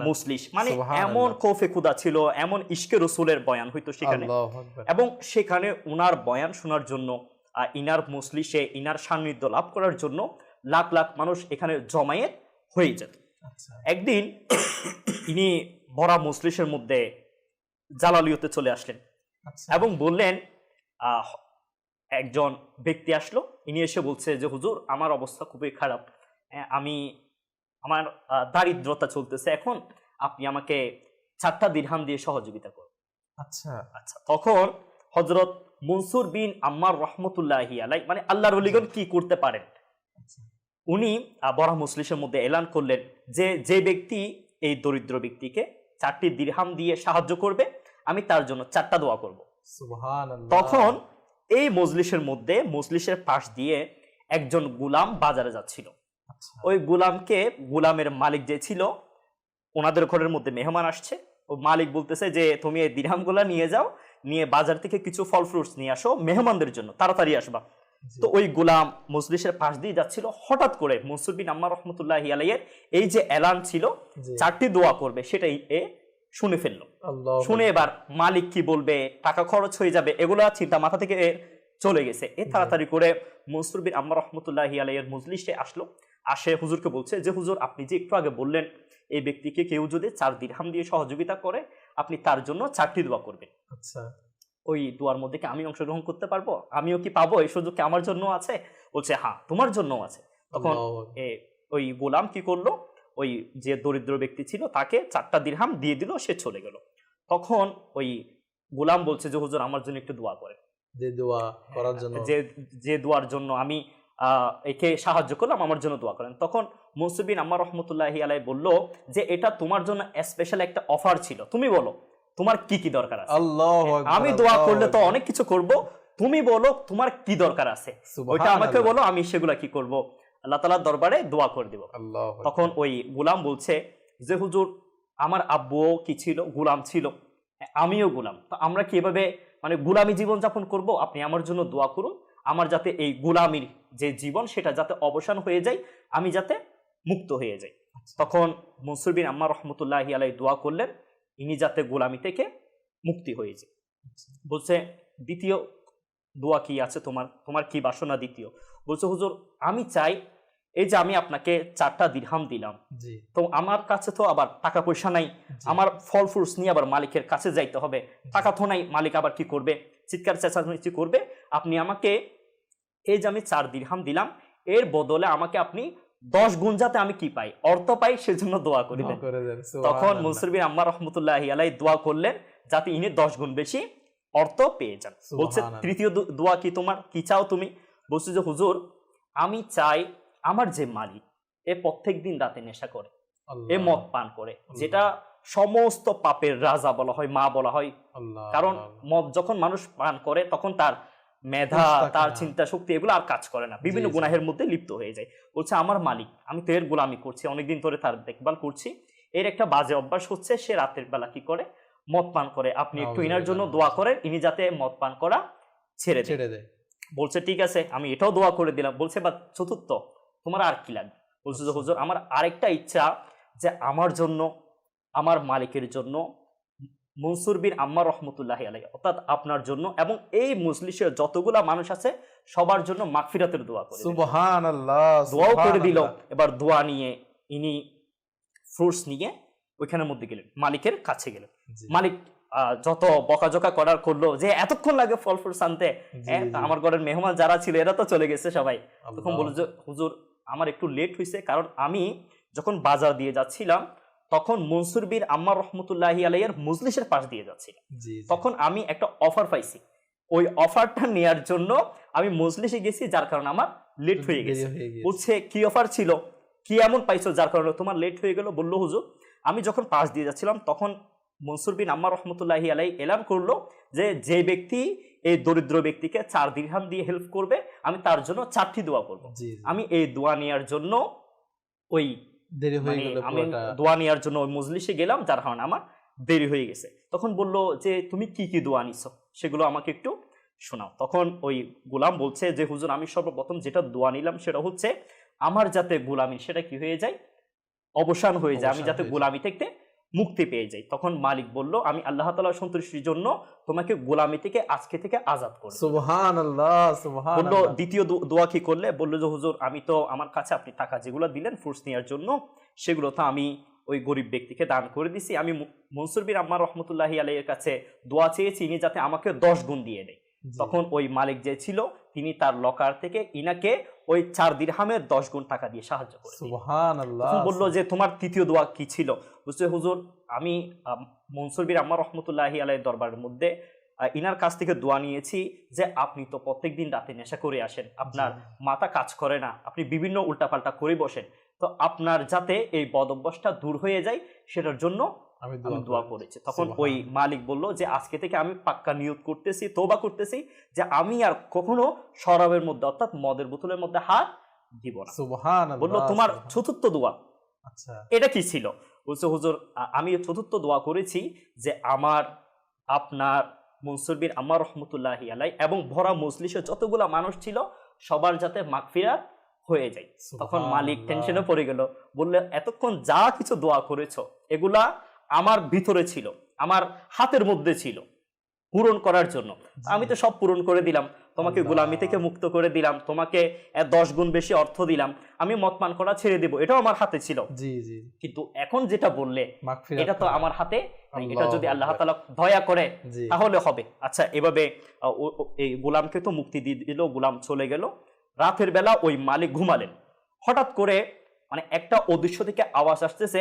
মজলিস। মানে এমন খৌফে খুদা ছিল, এমন ইশকে রসুলের বয়ান হইতো সেখানে, এবং সেখানে উনার বয়ান শোনার জন্য, ইনার মজলিসে ইনার সান্নিধ্য লাভ করার জন্য লাখ লাখ মানুষ এখানে জমায়েত হয়ে যেত। একদিন ইনি বড় মজলিসের মধ্যে জালালিয়তে চলে আসলেন এবং বললেন, একজন ব্যক্তি আসলো, ইনি এসে বলছে যে হুজুর আমার অবস্থা খুবই খারাপ, আমার দারিদ্রতা চলতেছে, এখন আপনি আমাকে 4টা দিরহাম দিয়ে সহযোগিতা করুন। আচ্ছা তখন হযরত মনসুর বিন আম্মার রহমতুল্লাহি আলাইহি, মানে আল্লাহর ওলিগণ কি করতে পারেন, উনি বড় মজলিসের মধ্যে এলান করলেন যে যে ব্যক্তি এই দরিদ্র ব্যক্তিকে 4টি দিরহাম দিয়ে সাহায্য করবে, আমি তার জন্য 4টা দোয়া করব। তখন এই মজলিসের মধ্যে, মজলিসের পাশ দিয়ে একজন গোলাম বাজারে যাচ্ছিল। ওই গোলামের মালিক যে ছিল, ওনাদের ঘরের মধ্যে মেহমান আসছে, ও মালিক বলতেছে যে তুমি এই দিরহামগুলা নিয়ে যাও, নিয়ে বাজার থেকে কিছু ফল ফ্রুটস নিয়ে আসো মেহমানদের জন্য, তাড়াতাড়ি আসবা। তো ওই গোলাম মজলিসের পাশ দিয়ে যাচ্ছিল, হঠাৎ করে মনসুর বিন আম্মার রহমতুল্লাহি আলাইহির এই যে এলান ছিল 4টি দোয়া করবে, সেটাই শুনে ফেললো। শুনে এবার মালিক কি বলবে, টাকা খরচ হয়ে যাবে, এগুলা চিন্তা মাথা থেকে চলে গেছে। তাড়াতাড়ি করে মনসুর বিন আম্মার রহমতুল্লাহি আলাইহির মজলিসে আসলো, আসে হুজুরকে বলছে যে হুজুর আপনি যে একটু আগে বললেন এই ব্যক্তিকে কেউ যদি 4 দিরহাম দিয়ে সহযোগিতা করে, আপনি তার জন্য 4টি দোয়া করবেন। ওই দোয়ার মধ্যে কি আমি অংশগ্রহণ করতে পারবো? আমিও কি পাবো? এই সুযোগ কি আমার জন্য আছে? বলছে হ্যাঁ তোমার জন্য আছে। তখন ওই গোলাম কি করলো, ওই যে দরিদ্র ব্যক্তি ছিল তাকে 4টা দিরহাম দিয়ে দিল, সে চলে গেল। তখন ওই গোলাম বলছে যে হুজুর আমার জন্য একটু দোয়া করেন, যে দোয়া করার জন্য, যে দোয়ার জন্য আমি একে সাহায্য করলাম, আমার জন্য দোয়া করেন। তখন মুনসির বিন আম্মার রহমতুল্লাহি আলাই বলল যে এটা তোমার জন্য স্পেশাল একটা অফার ছিল, তুমি বলো তোমার কি কি দরকার আছে। আল্লাহু আকবার, আমি দোয়া আল্লাহু করলে তো আকবার। অনেক কিছু করব, তুমি বলো তোমার কি দরকার আছে, ওইটা আমাকে বলো, আমি সেগুলা কি করব, আল্লাহ তাআলার দরবারে দোয়া করে দিব। তখন ওই গোলাম বলছে যে হুজুর আমার আব্বুও কি ছিল, গোলাম ছিল, আমিও গোলাম, তো আমরা কি এভাবে মানে গোলামি জীবন যাপন করব? আপনি আমার জন্য দোয়া করুন, আমার যাতে এই গোলামির যে জীবন সেটা যাতে অবসান হয়ে যায়, আমি যাতে মুক্ত হয়ে যাই। তখন মুনসির বিন আম্মার রহমতুল্লাহি আলাইহি দোয়া করলেন ইনি যাতে গোলামি থেকে মুক্তি হয়ে যায়। বলছে দ্বিতীয় দোয়া কি আছে তোমার, তোমার কি বাসনা দ্বিতীয়? বলছে হুজুর আমি চাই এই যে আমি আপনাকে 4টা দিরহাম দিলাম, তো আমার কাছে তো আবার টাকা পয়সা নাই, আমার ফল ফ্রুটস নিয়ে আবার মালিকের কাছে যাইতে হবে, টাকা তো নাই, মালিক আবার কি করবে, চিৎকার চেঁচামেচি করবে। আপনি আমাকে এই যে আমি 4 দিরহাম দিলাম এর বদলে আমাকে আপনি 10 গুণ যাতে আমি কি পাই, অর্থ পাই, সেজন্য দোয়া করে দেন। তখন মুনসির বিন আম্মার রহমতুল্লাহি আলাইহি দোয়া করলেন যাতে ইনি 10 গুণ বেশি অর্থ পেয়ে যান। বলছে তৃতীয় দোয়া কি তোমার, কি চাও তুমি? বলছে যে হুজুর আমি চাই আমার যে মালিক এ প্রত্যেক দিন রাতে নেশা করে, এ মদ পান করে, যেটা সমস্ত পাপের রাজা বলা হয়, মা বলা হয়, কারণ মদ যখন মানুষ পান করে তখন তার মেধা, তার চিন্তা শক্তি এগুলো আর কাজ করে না, বিভিন্ন গুনাহের মধ্যে লিপ্ত হয়ে যায়। বলছে আমার মালিক আমি তো এর গোলামি করছি, অনেকদিন ধরে তার দেখভাল করছি, এর একটা বাজে অভ্যাস হচ্ছে সে রাতের বেলা কি করে, মদ পান করে, আপনি একটু ইনার জন্য দোয়া করেন ইনি যাতে মদ পান করা ছেড়ে দেয়। বলছে ঠিক আছে আমি এটাও দোয়া করে দিলাম। বলছে বা চতুর্থ তোমার আর কি লাগবে? বলছে যে হুজুর আমার আরেকটা ইচ্ছা যে আমার জন্য, আমার মালিকের জন্য, মুনসির বিন আম্মার রহমতুল্লাহি আলাইহি অর্থাৎ আপনার জন্য এবং এই মজলিসের যতগুলা মানুষ আছে সবার জন্য মাগফিরাতের দোয়া করে। সুবহানাল্লাহ, দোয়াও করে দিল। এবার দোয়া নিয়ে ইনি ফ্রুটস নিয়ে ওইখানের মধ্যে গেলেন, মালিকের কাছে গেলেন। মালিক যত বকাঝকা করার করলো যে এতক্ষণ লাগে ফল ফ্রুটস আনতে, আমার ঘরের মেহমান যারা ছিল এরা তো চলে গেছে সবাই। তখন বলল যে হুজুর আমার একটু লেট হয়েছে, কারণ আমি যখন বাজার দিয়ে যাচ্ছিলাম তখন মুনসির বিন আম্মার রহমতুল্লাহি আলাইহির মজলিসের পাশ দিয়ে যাচ্ছিলাম, তখন আমি একটা অফার পাইছি, ওই অফারটা নেয়ার জন্য আমি মজলিসে গেছি, যার কারণে আমার লেট হয়ে গেছে। বলছে কি অফার ছিল, কি এমন পাইছো যার কারণে তোমার লেট হয়ে গেল? বললো হুজুর আমি যখন পাশ দিয়ে যাচ্ছিলাম তখন মুনসির বিন আম্মার রহমতুল্লাহি আলাইহি এলান করলো যে যে ব্যক্তি এই দরিদ্র ব্যক্তিকে 4 দিরহাম দিয়ে হেল্প করবে আমি তার জন্য 4টি দোয়া করব। আমি এই দোয়া নেওয়ার জন্য ওই দেরি হয়ে গেল, আমি দোয়া নেওয়ার জন্য ওই মজলিসে গেলাম, যার কারণে আমার দেরি হয়ে গেছে। তখন বলল যে তুমি কি কি দোয়া নিছো সেগুলো আমাকে একটু শোনাও। তখন ওই গোলাম বলছে যে হুজুর আমি সর্বপ্রথম যেটা দোয়া নিলাম সেটা হচ্ছে আমার যাতে গোলামি সেটা কি হয়ে যায়, অবসান হয়ে যায়, আমি যাতে গোলামি থেকে মুক্তি পেয়ে যাই। তখন মালিক বলল আমি আল্লাহ তাআলার সন্তুষ্টির জন্য তোমাকে গোলামি থেকে আজকে থেকে আজাদ করব। সুবহানাল্লাহ, সুবহানাল্লাহ। বলল দ্বিতীয় দোয়া কি করলে? বলল যে হুজুর আমি তো আমার কাছে আপনি টাকা যেগুলো দিলেন ফ্রুটস নেওয়ার জন্য সেগুলো তো আমি ওই গরিব ব্যক্তিকে দান করে দিছি, আমি মুনসির বিন আম্মার রহমতুল্লাহি আলাইহির কাছে দোয়া চেয়েছি ইনি যাতে আমাকে 10 গুণ দিয়ে দেয়। তখন ওই মালিক যে ছিল তিনি তার লকার থেকে ইনাকে ওই 4 দিরহামের 10 গুণ টাকা দিয়ে সাহায্য করে। সুবহানাল্লাহ। তখন বলল যে তোমার তৃতীয় দোয়া কি ছিল? বলছে হুজুর আমি মুনসির বিন আম্মার রহমতুল্লাহি আলাইহির দরবারের মধ্যে ইনার কাছ থেকে দোয়া নিয়েছি যে আপনি তো প্রত্যেকদিন রাতে নেশা করে আসেন, আপনার মাথা কাজ করে না, আপনি বিভিন্ন উল্টাপাল্টা করে বসেন, তো আপনার যাতে এই বদ অভ্যাসটা দূর হয়ে যায় সেটার জন্য আমি দোয়া করেছি। তখন ওই মালিক বলল যে আজকে থেকে আমি পাক্কা নিয়ত করতেছি, তওবা করতেছি যে আমি আর কখনো শরাবের মধ্যে অর্থাৎ মদের বোতলের মধ্যে হাত দিব না। সুবহানাল্লাহ। বলল তোমার চতুর্থ দোয়া আচ্ছা এটা কি ছিল? বলছে হুজুর আমি চতুর্থ দোয়া করেছি যে আমার, আপনার, মুনসির বিন আম্মার রহমতুল্লাহি আলাইহি এবং ভরা মজলিসে যতগুলা মানুষ ছিল সবার যাতে মাগফিরাত হয়ে যায়। তখন মালিক টেনশনে পড়ে গেল, বললে এতক্ষণ যা কিছু দোয়া করেছো এগুলা আমার ভিতরে ছিল, আমার হাতের মধ্যে ছিল পূরণ করার জন্য, আমি তো সব পূরণ করে দিলাম, তোমাকে গোলামি থেকে মুক্ত করে দিলাম, তোমাকে 10 গুণ বেশি অর্থ দিলাম, আমি মদ পান করা ছেড়ে দেব, এটাও আমার হাতে ছিল। কিন্তু এখন যেটা বললে এটা তো আমার হাতে নাই, এটা যদি আল্লাহ তাআলা দয়া করে তাহলে হবে। আচ্ছা এভাবে এই গোলামকে তো মুক্তি দিয়ে দিল, গোলাম চলে গেল। রাতের বেলা ওই মালিক ঘুমালেন, হঠাৎ করে মানে একটা অদৃশ্য থেকে আওয়াজ আসতেছে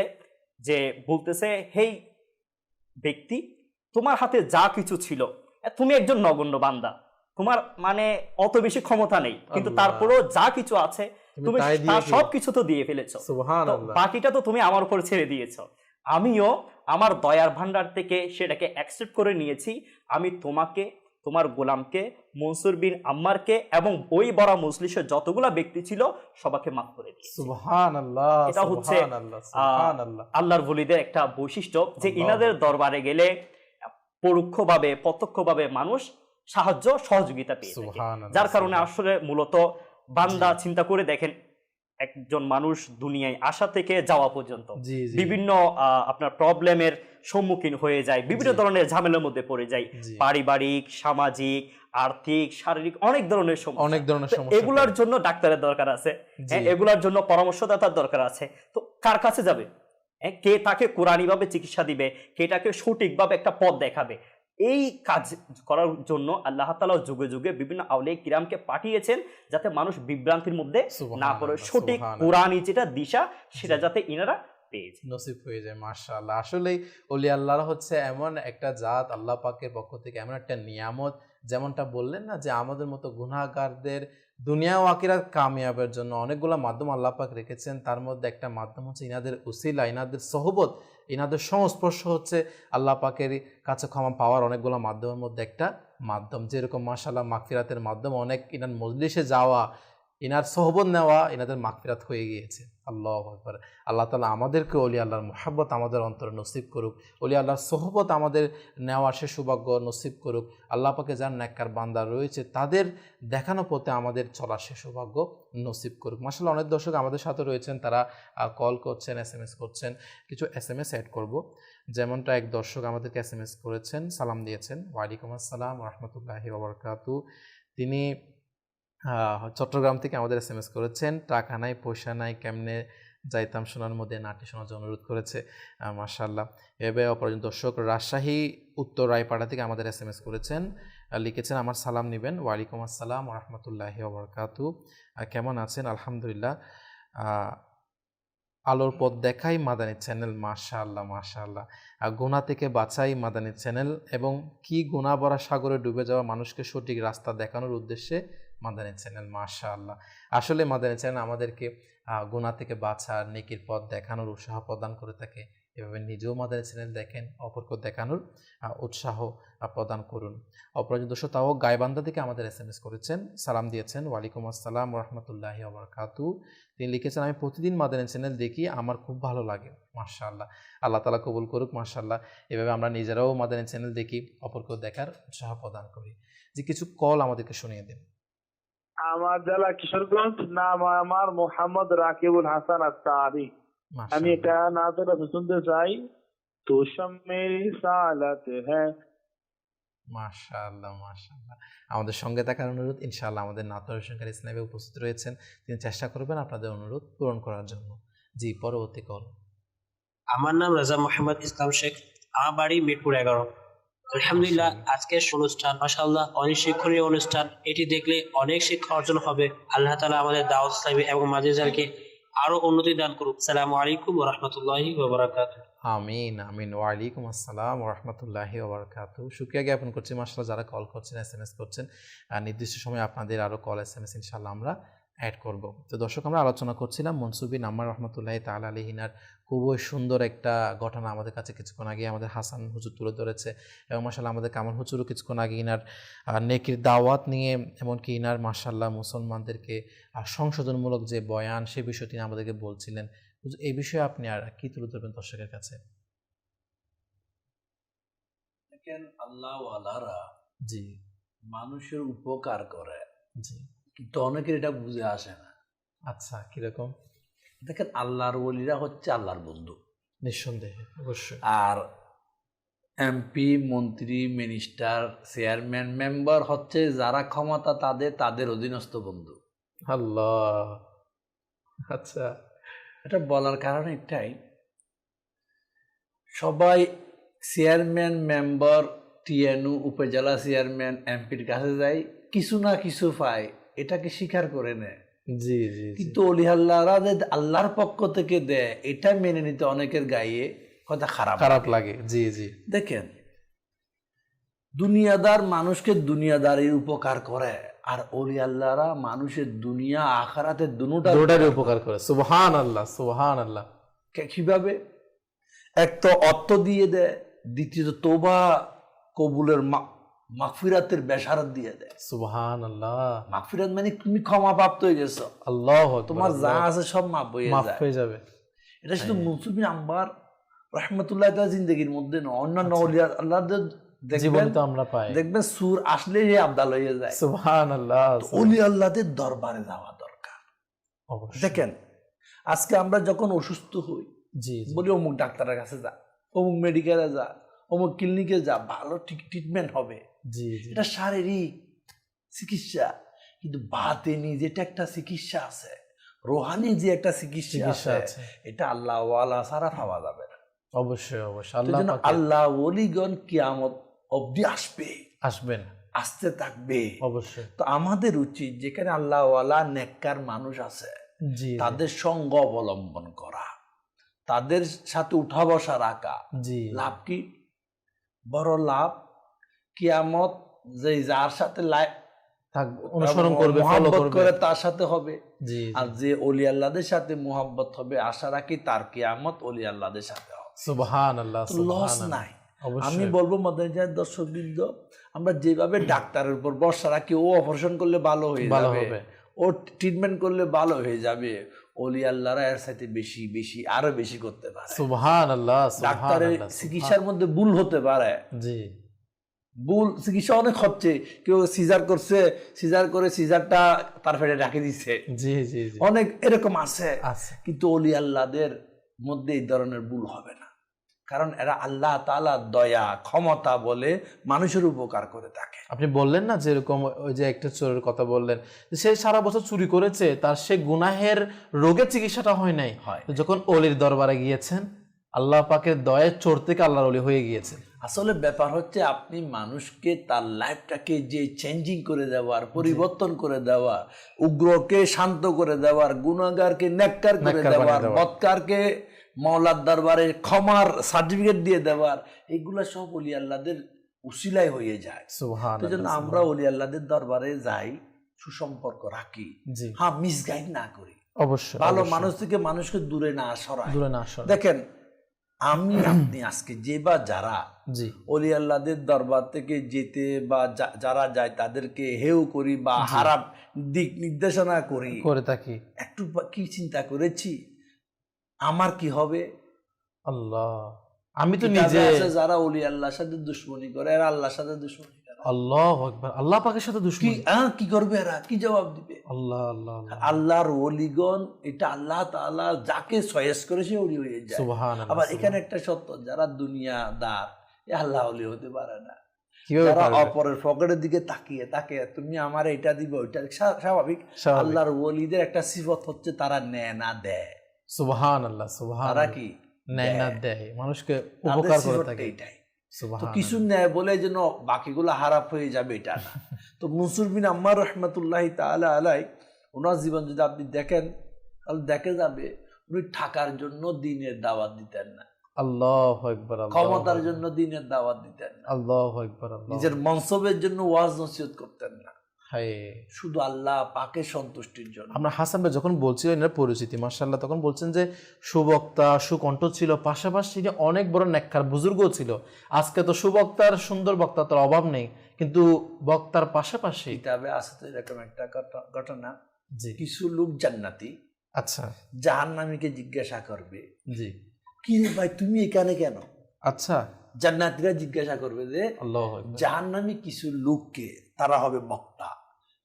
যে বলতেছে, হেই ব্যক্তি, তোমার হাতে যা কিছু ছিল, তুমি একজন নগণ্য বান্দা, তোমার মানে অত বেশি ক্ষমতা নেই, কিন্তু আল্লাহ। তারপরেও যা কিছু আছে তুমি তাই দিয়ে তার দিয়েছো। সবকিছু তো দিয়ে ফেলেছো, তো সুবহানাল্লাহ। বাকিটা তো তুমি আমার উপর ছেড়ে দিয়েছো। আমিও আমার দয়ার ভান্ডার থেকে সেটাকে অ্যাকসেপ্ট করে নিয়েছি। আমি তোমাকে, তোমার গোলামকে, মনসুর বিন আম্মারকে এবং ওই বড় মজলিসের যতগুলা ব্যক্তি ছিল সবাইকে মাফ করে দিয়েছি। সুবহানাল্লাহ, এটা হচ্ছে সুবহানাল্লাহ, সুবহানাল্লাহ। আল্লাহর ওলিদের একটা বৈশিষ্ট্য যে আল্লাহ। ইনাদের দরবারে গেলে পরোক্ষভাবে প্রত্যক্ষভাবে মানুষ সাহায্য সহযোগিতা পেয়ে থাকে। সুবহানাল্লাহ, যার কারণে সুবহানাল্লাহ। আসলে মূলত বান্দা চিন্তা করে দেখেন, একজন মানুষ দুনিয়ায় আসা থেকে যাওয়া পর্যন্ত জি, জি। বিভিন্ন আপনার প্রবলেমের সম্মুখীন হয়ে যায়, বিভিন্ন জি। ধরনের ঝামেলার মধ্যে পড়ে যায়, জি। পারিবারিক, সামাজিক, আর্থিক, শারীরিক, অনেক ধরনের সমস্যা। অনেক ধরনের তো সমস্যা এগুলার পড়ে। জন্য ডাক্তারের দরকার আছে, জি। এগুলার জন্য পরামর্শদাতার দরকার আছে। তো কার কাছে যাবে? কে তাকে কোরআনী ভাবে চিকিৎসা দিবে, কে তাকে সঠিকভাবে একটা পথ দেখাবে? এই কাজ করার জন্য আল্লাহ তাআলা যুগে যুগে বিভিন্ন আউলিয়া কিরামকে পাঠিয়েছেন, যাতে মানুষ বিভ্রান্তির মধ্যে না পড়ে, সুবহানাল্লাহ, সঠিক সুবহানাল্লাহ। কোরআনী যেটা দিশা সেটা যাতে ইনারা পেয়ে যায়। নসিব হয়ে যায়। মাশাআল্লাহ। আসলেই ওলি আল্লাহরা হচ্ছে এমন একটা জাত, আল্লাহ পাকের পক্ষ থেকে এমন একটা নিয়ামত, যেমনটা বললেন না যে আমাদের মতো গুনাহগারদের দুনিয়া ও আখিরাত কামিয়াবের জন্য অনেকগুলো মাধ্যম আল্লাহ পাক রেখেছেন। তার মধ্যে একটা মাধ্যম হচ্ছে ইনাদের উসিলা, ইনাদের সহবত, ইনাদের সংস্পর্শ হচ্ছে আল্লাহ পাকের কাছে ক্ষমা পাওয়ার অনেকগুলো মাধ্যমের মধ্যে একটা মাধ্যম। যেরকম মাশাআল্লাহ মাগফিরাতের মাধ্যম, অনেক ইনার মজলিসে যাওয়া, ইনার সহবত নেওয়া, ইনাদের মাগফিরাত হয়ে গিয়েছে। আল্লাহু আকবার। আল্লাহ তাআলা আমাদেরকে ওলি আল্লাহর মুহাব্বত আমাদের অন্তরে নসিব করুক, ওলি আল্লাহর সহবত আমাদের নেওয়া সে সৌভাগ্য নসিব করুক। আল্লাহ পাকে যার নেককার বান্দা রয়েছে তাদের দেখানো পথে আমাদের চলা সে সৌভাগ্য নসিব করুক। মাশাআল্লাহ অনেক দর্শক আমাদের সাথে রয়েছেন, তারা কল করছেন, SMS করছেন। কিছু SMS অ্যাড করব। যেমনটা এক দর্শক আমাদেরকে SMS করেছেন, সালাম দিয়েছেন, ওয়ালাইকুম আসসালাম ওয়া রাহমাতুল্লাহি ওয়া বারাকাতুহু। তিনি চট্টগ্রাম থেকে আমাদের SMS করেছেন, টাকা নাই পয়সা নাই কেমনে যাইতাম সোনার মধ্যে নাটি শোনার জন্য অনুরোধ করেছে। মাশাআল্লাহ। এভাবে অপরজন দর্শক রাজশাহী উত্তর রায়পাড়া থেকে আমাদের SMS করেছেন, লিখেছেন আমার সালাম নেবেন, ওয়ালাইকুম আসসালাম ওয়া রাহমাতুল্লাহি ওয়া বারাকাতুহু। কেমন আছেন? আলহামদুলিল্লাহ। আলোর পথ দেখাই মাদানী চ্যানেল। মাশাআল্লাহ, মাশাআল্লাহ। গুনাহ থেকে বাঁচাই মাদানী চ্যানেল, এবং কি গুনাহ ভরা সাগরে ডুবে যাওয়া মানুষকে সঠিক রাস্তা দেখানোর উদ্দেশ্যে মাদানী চ্যানেল। মাশাআল্লাহ। আসলে মাদানী চ্যানেল আমাদেরকে গুনাহ থেকে বাঁচার, নেকির পথ দেখানোর উৎসাহ প্রদান করে থাকে। এভাবে নিজেও মাদানী চ্যানেল দেখেন, অপরকে দেখানোর উৎসাহ প্রদান করুন। অপরজন দর্শক তাও গাইবান্ধা থেকে আমাদের SMS করেছেন, সালাম দিয়েছেন, ওয়ালাইকুম আসসালাম ওয়া রাহমাতুল্লাহি ওয়া বারাকাতুহু। তিনি লিখেছেন আমি প্রতিদিন মাদানী চ্যানেল দেখি, আমার খুব ভালো লাগে। মাশাআল্লাহ। আল্লাহ তাআলা কবুল করুক। মাশাআল্লাহ। এভাবে আমরা নিজেরাও মাদানী চ্যানেল দেখি, অপরকেও দেখার উৎসাহ প্রদান করি। যে কিছু কল আমাদেরকে শুনিয়ে দিন। আমার জেলা কিশোরগঞ্জ, নাম আমার মোহাম্মদ রাকিবুল হাসান আত্তারি। আমি এটা নাতের শুনতে চাই, তো মেরি সালাত হ্যাঁ। মাশাআল্লাহ, মাশাআল্লাহ। আমাদের সঙ্গে থাকার অনুরোধ। ইনশাআল্লাহ আমাদের নাতর হোসেন ইসলামে উপস্থিত রয়েছেন, তিনি চেষ্টা করবেন আপনাদের অনুরোধ পূরণ করার জন্য। জি, পরবর্তী কল। আমার নাম রাজা মোহাম্মদ ইসলাম শেখ, আমার বাড়ি মিরপুর 11। আলহামদুলিল্লাহ, আজকের অনুষ্ঠান মাশাআল্লাহ অনেক শিক্ষণীয় অনুষ্ঠান। এটি দেখলে অনেক শিক্ষা অর্জন হবে। আল্লাহ তাআলা আমাদের দাওয়াত ইসলামী এবং মাদ্রাসাকে আরো উন্নতি দান করুক। আসসালামু আলাইকুম ওয়া রাহমাতুল্লাহি ওয়া বারাকাতুহু। আমিন, আমিন। ওয়ালাইকুম আসসালাম ওয়া রাহমাতুল্লাহি ওয়া বারাকাতুহু। শুকরিয়া জ্ঞাপন করছি মাশাআল্লাহ যারা কল করছেন, SMS করছেন। নির্দিষ্ট সময়ে আপনাদের আরো কল SMS ইনশাআল্লাহ আমরা অ্যাড করব। তো দর্শক, আমরা আলোচনা করছিলাম মনসুর বিন আম্মার রহমতুল্লাহি তাআলা আলাইহিনার খুবই সুন্দর একটা ঘটনা আমাদের কাছে কিছুক্ষণ আগে আমাদের হাসান হুজুর তুলে ধরেছে, এবং মাশাআল্লাহ আমাদের কামাল হুজুরও কিছুক্ষণ আগে ইনার নেকির দাওয়াত নিয়ে, এমনকি ইনার মাশাআল্লাহ মুসলমানদেরকে সংশোধনমূলক যে বয়ান সে বিষয়টি আমাদেরকে বলছিলেন। এই বিষয়ে আপনি আর কি তুলে ধরবেন দর্শকের কাছে? দেখেন, আল্লাহ ওয়ালারা জি, মানুষের উপকার করে, জি, কিন্তু অনেকের এটা বুঝে আসে না। আচ্ছা, কিরকম? দেখেন, আল্লাহর ওলিরা হচ্ছে আল্লাহর বন্ধু, নিঃসন্দেহে, অবশ্যই। আর MP, মন্ত্রী, মিনিস্টার, চেয়ারম্যান, মেম্বার হচ্ছে যারা ক্ষমতা তাদের অধীনস্থ বন্ধু। আল্লাহ, আচ্ছা। এটা বলার কারণ একটাই, সবাই চেয়ারম্যান, মেম্বার, TNU, উপজেলা চেয়ারম্যান, MPর কাছে যায়, কিছু না কিছু পায়, এটাকে স্বীকার করে নেয়। জি জি জি। কিন্তু অলি আল্লাহরা যে আল্লাহর পক্ষ থেকে দেয় এটা মেনে নিতে অনেকের গায়ে কথা খারাপ খারাপ লাগে। জি জি। দেখেন, দুনিয়াদার মানুষকে দুনিয়াদারির উপকার করে, আর অলি আল্লাহরা মানুষের দুনিয়া আখিরাতের দুটারই উপকার করে। সুবহানাল্লাহ সুবহানাল্লাহ। কিভাবে? এক তো অর্থ দিয়ে দেয়, দ্বিতীয়ত তওবা কবুলের মাগফিরাতের বেশারত দিয়ে দেয়। সুবহানাল্লাহ। মাগফিরাত মানে তুমি ক্ষমা প্রাপ্ত হয়ে গেছো, আল্লাহু আকবার। তোমার যা আছে সব মাফ মাফ হয়ে হয়ে যায়। যাবে। এটা শুধু মনসুর বিন আম্বার রাহমাতুল্লাহ তাআলা জিন্দেগির মধ্যে নয়, অন্যান্য ওলি আল্লাহদের জীবনে দেখবেন তো আমরা পাই। দেখবেন সূর আসলেই আবদাল হয়ে যায়। সুবহানাল্লাহ। ওলি আল্লাহদের দরবারে যাওয়া দরকার। অবশ্যই। দেখেন, আজকে আমরা যখন অসুস্থ হই, জি জি। বলি অমুক ডাক্তারের কাছে যা, অমুক মেডিকেলে যা, অমুক ক্লিনিকে যা, ভালো ট্রিটমেন্ট হবে। জি জি। এটা শারীরিক চিকিৎসা, কিন্তু বাতেনি যেটা একটা চিকিৎসা আছে, রোহানি যে একটা চিকিৎসা আছে, এটা আল্লাহ ওয়ালা ছাড়া পাওয়া যাবে না। অবশ্যই অবশ্যই। আল্লাহ ওলিগণ কিয়ামত অবধি আসবেন, আসতে থাকবে। অবশ্যই। তো আমাদের উচিত যেখানে আল্লাহ ওয়ালা নেককার মানুষ আছে জি তাদের সঙ্গ অবলম্বন করা, তাদের সাথে উঠা বসা রাখা। জি। লাভ কি? বড় লাভ কিয়ামত যে যার সাথে অনুসরণ করবে, ফলো করবে তার সাথে হবে। জি। আর যে ওলি আল্লাহদের সাথে মুহাব্বত হবে, আশা রাখি তার কিয়ামত ওলি আল্লাহদের সাথে হবে। সুবহানাল্লাহ লস নাই। আমি বলবো মাদ্রাসার দর্শকবৃন্দ, আমরা যেভাবে ডাক্তারের উপর ভরসা রাখি, ও অপারেশন করলে ভালো হয়ে যাবে, ও ট্রিটমেন্ট করলে ভালো হয়ে যাবে, ওলি আল্লাহরা এর সাথে বেশি বেশি আরো বেশি করতে পারে। সুবহানাল্লাহ। ডাক্তারের চিকিৎসার মধ্যে ভুল হতে পারে। জি। ভুল চিকিৎসা অনেক হচ্ছে, কেউ সিজার করছে, সিজার করে সিজারটা তার পেটে রাখে দিচ্ছে। জি জি জি। অনেক এরকম আছে। কিন্তু ওলি আল্লাহদের মধ্যে এই ধরনের ভুল হবে না, কারণ এরা আল্লাহ তাআলা দয়া ক্ষমতা বলে মানুষের উপকার করে থাকে। আপনি বললেন না যেরকম ওই যে একটা চোরের কথা বললেন, সে সারা বছর চুরি করেছে, তার সে গুনাহের রোগের চিকিৎসাটা হয় নাই। যখন অলির দরবারে গিয়েছেন, আল্লাহ পাকের দয়ায় চোর থেকে আল্লাহর ওলি হয়ে গিয়েছে। আসলে ব্যাপার হচ্ছে, আপনি মানুষকে তার লাইফটাকে যে চেঞ্জিং করে দেওয়ার, পরিবর্তন করে দেওয়া, উগ্রকে শান্ত করে দেওয়ার, গুনাহগারকে নেককার করে দেওয়ার, বদকারকে মাওলার দরবারে ক্ষমার সার্টিফিকেট দিয়ে দেওয়ার, এগুলা সব ওলি আল্লাহদের উসিলাই হয়ে যায়। সুবহানাল্লাহ। সেজন্য আমরা ওলি আল্লাহদের দরবারে যাই, সুসম্পর্ক রাখি, হ্যাঁ মিসগাইড না করি, অবশ্যই ভালো মানুষ থেকে মানুষকে দূরে না সরাই। দেখেন, আমি আপনি আজকে যে বা যারা ওলি আল্লাহদের দরবার থেকে যেতে বা যারা যায় তাদেরকে হেউ করি বা খারাপ দিক নির্দেশনা করি করে থাকি, একটু কি চিন্তা করেছি আমার কি হবে? আল্লাহ, আমি তো নিজে যারা ওলি আল্লাহর সাথে দুশমনি করে, এরা আল্লাহর সাথে দুশমনি করে। আল্লাহু আকবার। আল্লাহ পাকের সাথে দুশমনি, কি করবে এরা? কি জবাব দিবে? আল্লাহ আল্লাহ। আল্লাহর ওলিগণ, এটা আল্লাহ তাআলা যাকে চয়েস করে সে ওলি হয়ে যায়। সুবহানাল্লাহ। আবার এখানে একটা সত্য, যারা দুনিয়াদার আল্লাহ ওলি হতে পারে না। যারা অপরের পকেটের দিকে তাকিয়ে তাকে তুমি আমার এটা দিবে ওইটা, স্বাভাবিক। আল্লাহর ওলিদের একটা সিফত হচ্ছে তারা নেয় না দেয়। সুবহানাল্লাহ সুবহানাল্লাহ। তারা কি নেয় না দেয়, মানুষকে উপকার করে থাকে। এটাই তো কিছু নেয় বলে যেন বাকিগুলো হারাপ হয়ে যাবে এটা না। তো মনসুর বিন আম্মার রাহমাতুল্লাহি তাআলা আলাইহি, ওনার জীবন যদি আপনি দেখেন তাহলে দেখে যাবে উনি টাকার জন্য দ্বীনের দাওয়াত দিতেন না। আল্লাহু আকবার। ক্ষমতার জন্য দ্বীনের দাওয়াত দিতেন না। আল্লাহু আকবার। নিজের মনসবের জন্য ওয়াজ নসিহত করতেন না, হায় শুধু আল্লাহ পাকের সন্তুষ্টির জন্য। আমরা হাসান ভাই যখন বলছিলেন এর পরিচিতি, মাশাআল্লাহ, তখন বলছেন যে সুবক্তা, সুকণ্ঠ ছিল, পাশাপাশি অনেক বড় নেককার বুজুর্গও ছিল। আজকে তো সুবক্তার, সুন্দর বক্তার তার অভাব নেই, কিন্তু বক্তার পাশাপাশি কিতাবে আছে তো এরকম একটা ঘটনা, কিছু লোক জান্নাতি আচ্ছা জাহান্নামীকে জিজ্ঞাসা করবে, জি কি রে ভাই তুমি এখানে কেন? আচ্ছা, জান্নাতীরা জিজ্ঞাসা করবে যে জাহান্নামী কিছু লোককে, তারা হবে বক্তা,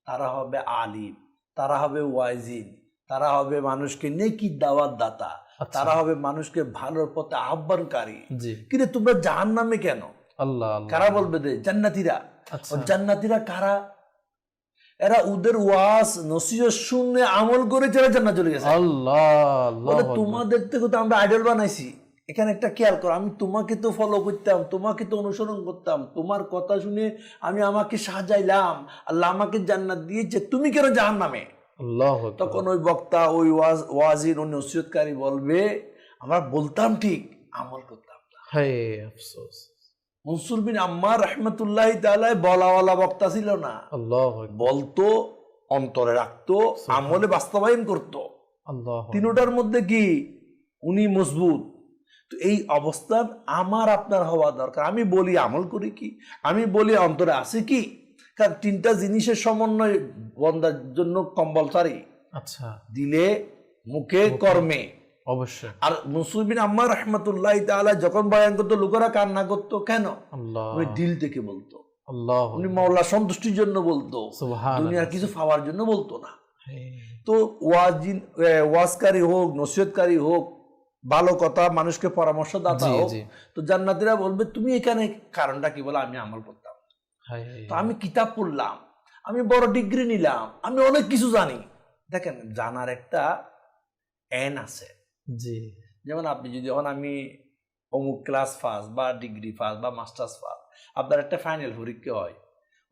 তারা হবে আলিম, তারা হবে ওয়াইজিন, তারা হবে মানুষকে নেকির দাওয়াত দাতা, তারা হবে মানুষকে ভালোর পথে আহ্বানকারী, কিন্তু তোমরা জাহান্নামে কেন? আল্লাহ, কারা বলবে যে জান্নাতীরা। জান্নাতীরা কারা? এরা ওদের ওয়াজ নসিহত শুনে আমল করে যারা জান্নাত চলে গেছে। আল্লাহ, তোমাদের থেকে তো আমরা আইডল বানাইছি। এখানে একটা খেয়াল করো, আমি তোমাকে তো ফলো করতাম, তোমাকে তো অনুসরণ করতাম, তোমার কথা শুনে আমি আমাকে সাজাইলাম, আল্লাহ আমাকে জান্নাত দিয়েছে, তুমি কেন জাহান্নামে? আল্লাহ তখন ওই বক্তা, ওই ওয়াজির, ওই নসিহতকারী বলবে আমরা বলতাম ঠিক, আমল করতাম না। হায় আফসোস। মনসুর বিন আম্মার রাহমাতুল্লাহি তাআলা বলাওয়ালা বক্তা ছিল না, আল্লাহ বলতো, অন্তরে রাখতো, আমলে বাস্তবায়ন করতো। আল্লাহ তিনটার মধ্যে কি উনি মজবুত। তো এই অবস্থান আমার আপনার হওয়া দরকার। আমি বলি আমল করি কি, আমি বলি অন্তরে আছে কি, কারণ তিনটা জিনিসের সমন্বয় বন্দার জন্য কম্পালসারি। আচ্ছা, দিলে, মুখে, কর্মে। অবশ্যই। আর মনসুর বিন আম্মার রাহমাতুল্লাহি তাআলা যখন বয়ান করতো লোকেরা কান্না করতো কেন? আল্লাহ উনি দিল থেকে বলতো, আল্লাহ উনি মাওলা সন্তুষ্টির জন্য বলতো, সুবহানাল্লাহ। দুনিয়ার কিছু পাওয়ার জন্য বলতো না। হ্যাঁ। তো ওয়াজকারী হোক, নসিহতকারী হোক, ভালো কথা মানুষকে পরামর্শ দাতা জি, হোক, জি। তো জান্নাতীরা বলবে তুমি এখানে কারণটা কি? বলে আমি আমল করতাম। হায় হায় তো আমি কিতাব পড়লাম, আমি বড় ডিগ্রি নিলাম, আমি অনেক কিছু জানি। দেখেন, জানার একটা এন আছে। জি, যেমন আপনি যদি যখন আমি অমুক ক্লাস ফার্স্ট বা ডিগ্রি ফার্স্ট বা মাস্টার্স ফার্স্ট, আপনার একটা ফাইনাল পরীক্ষা হয়,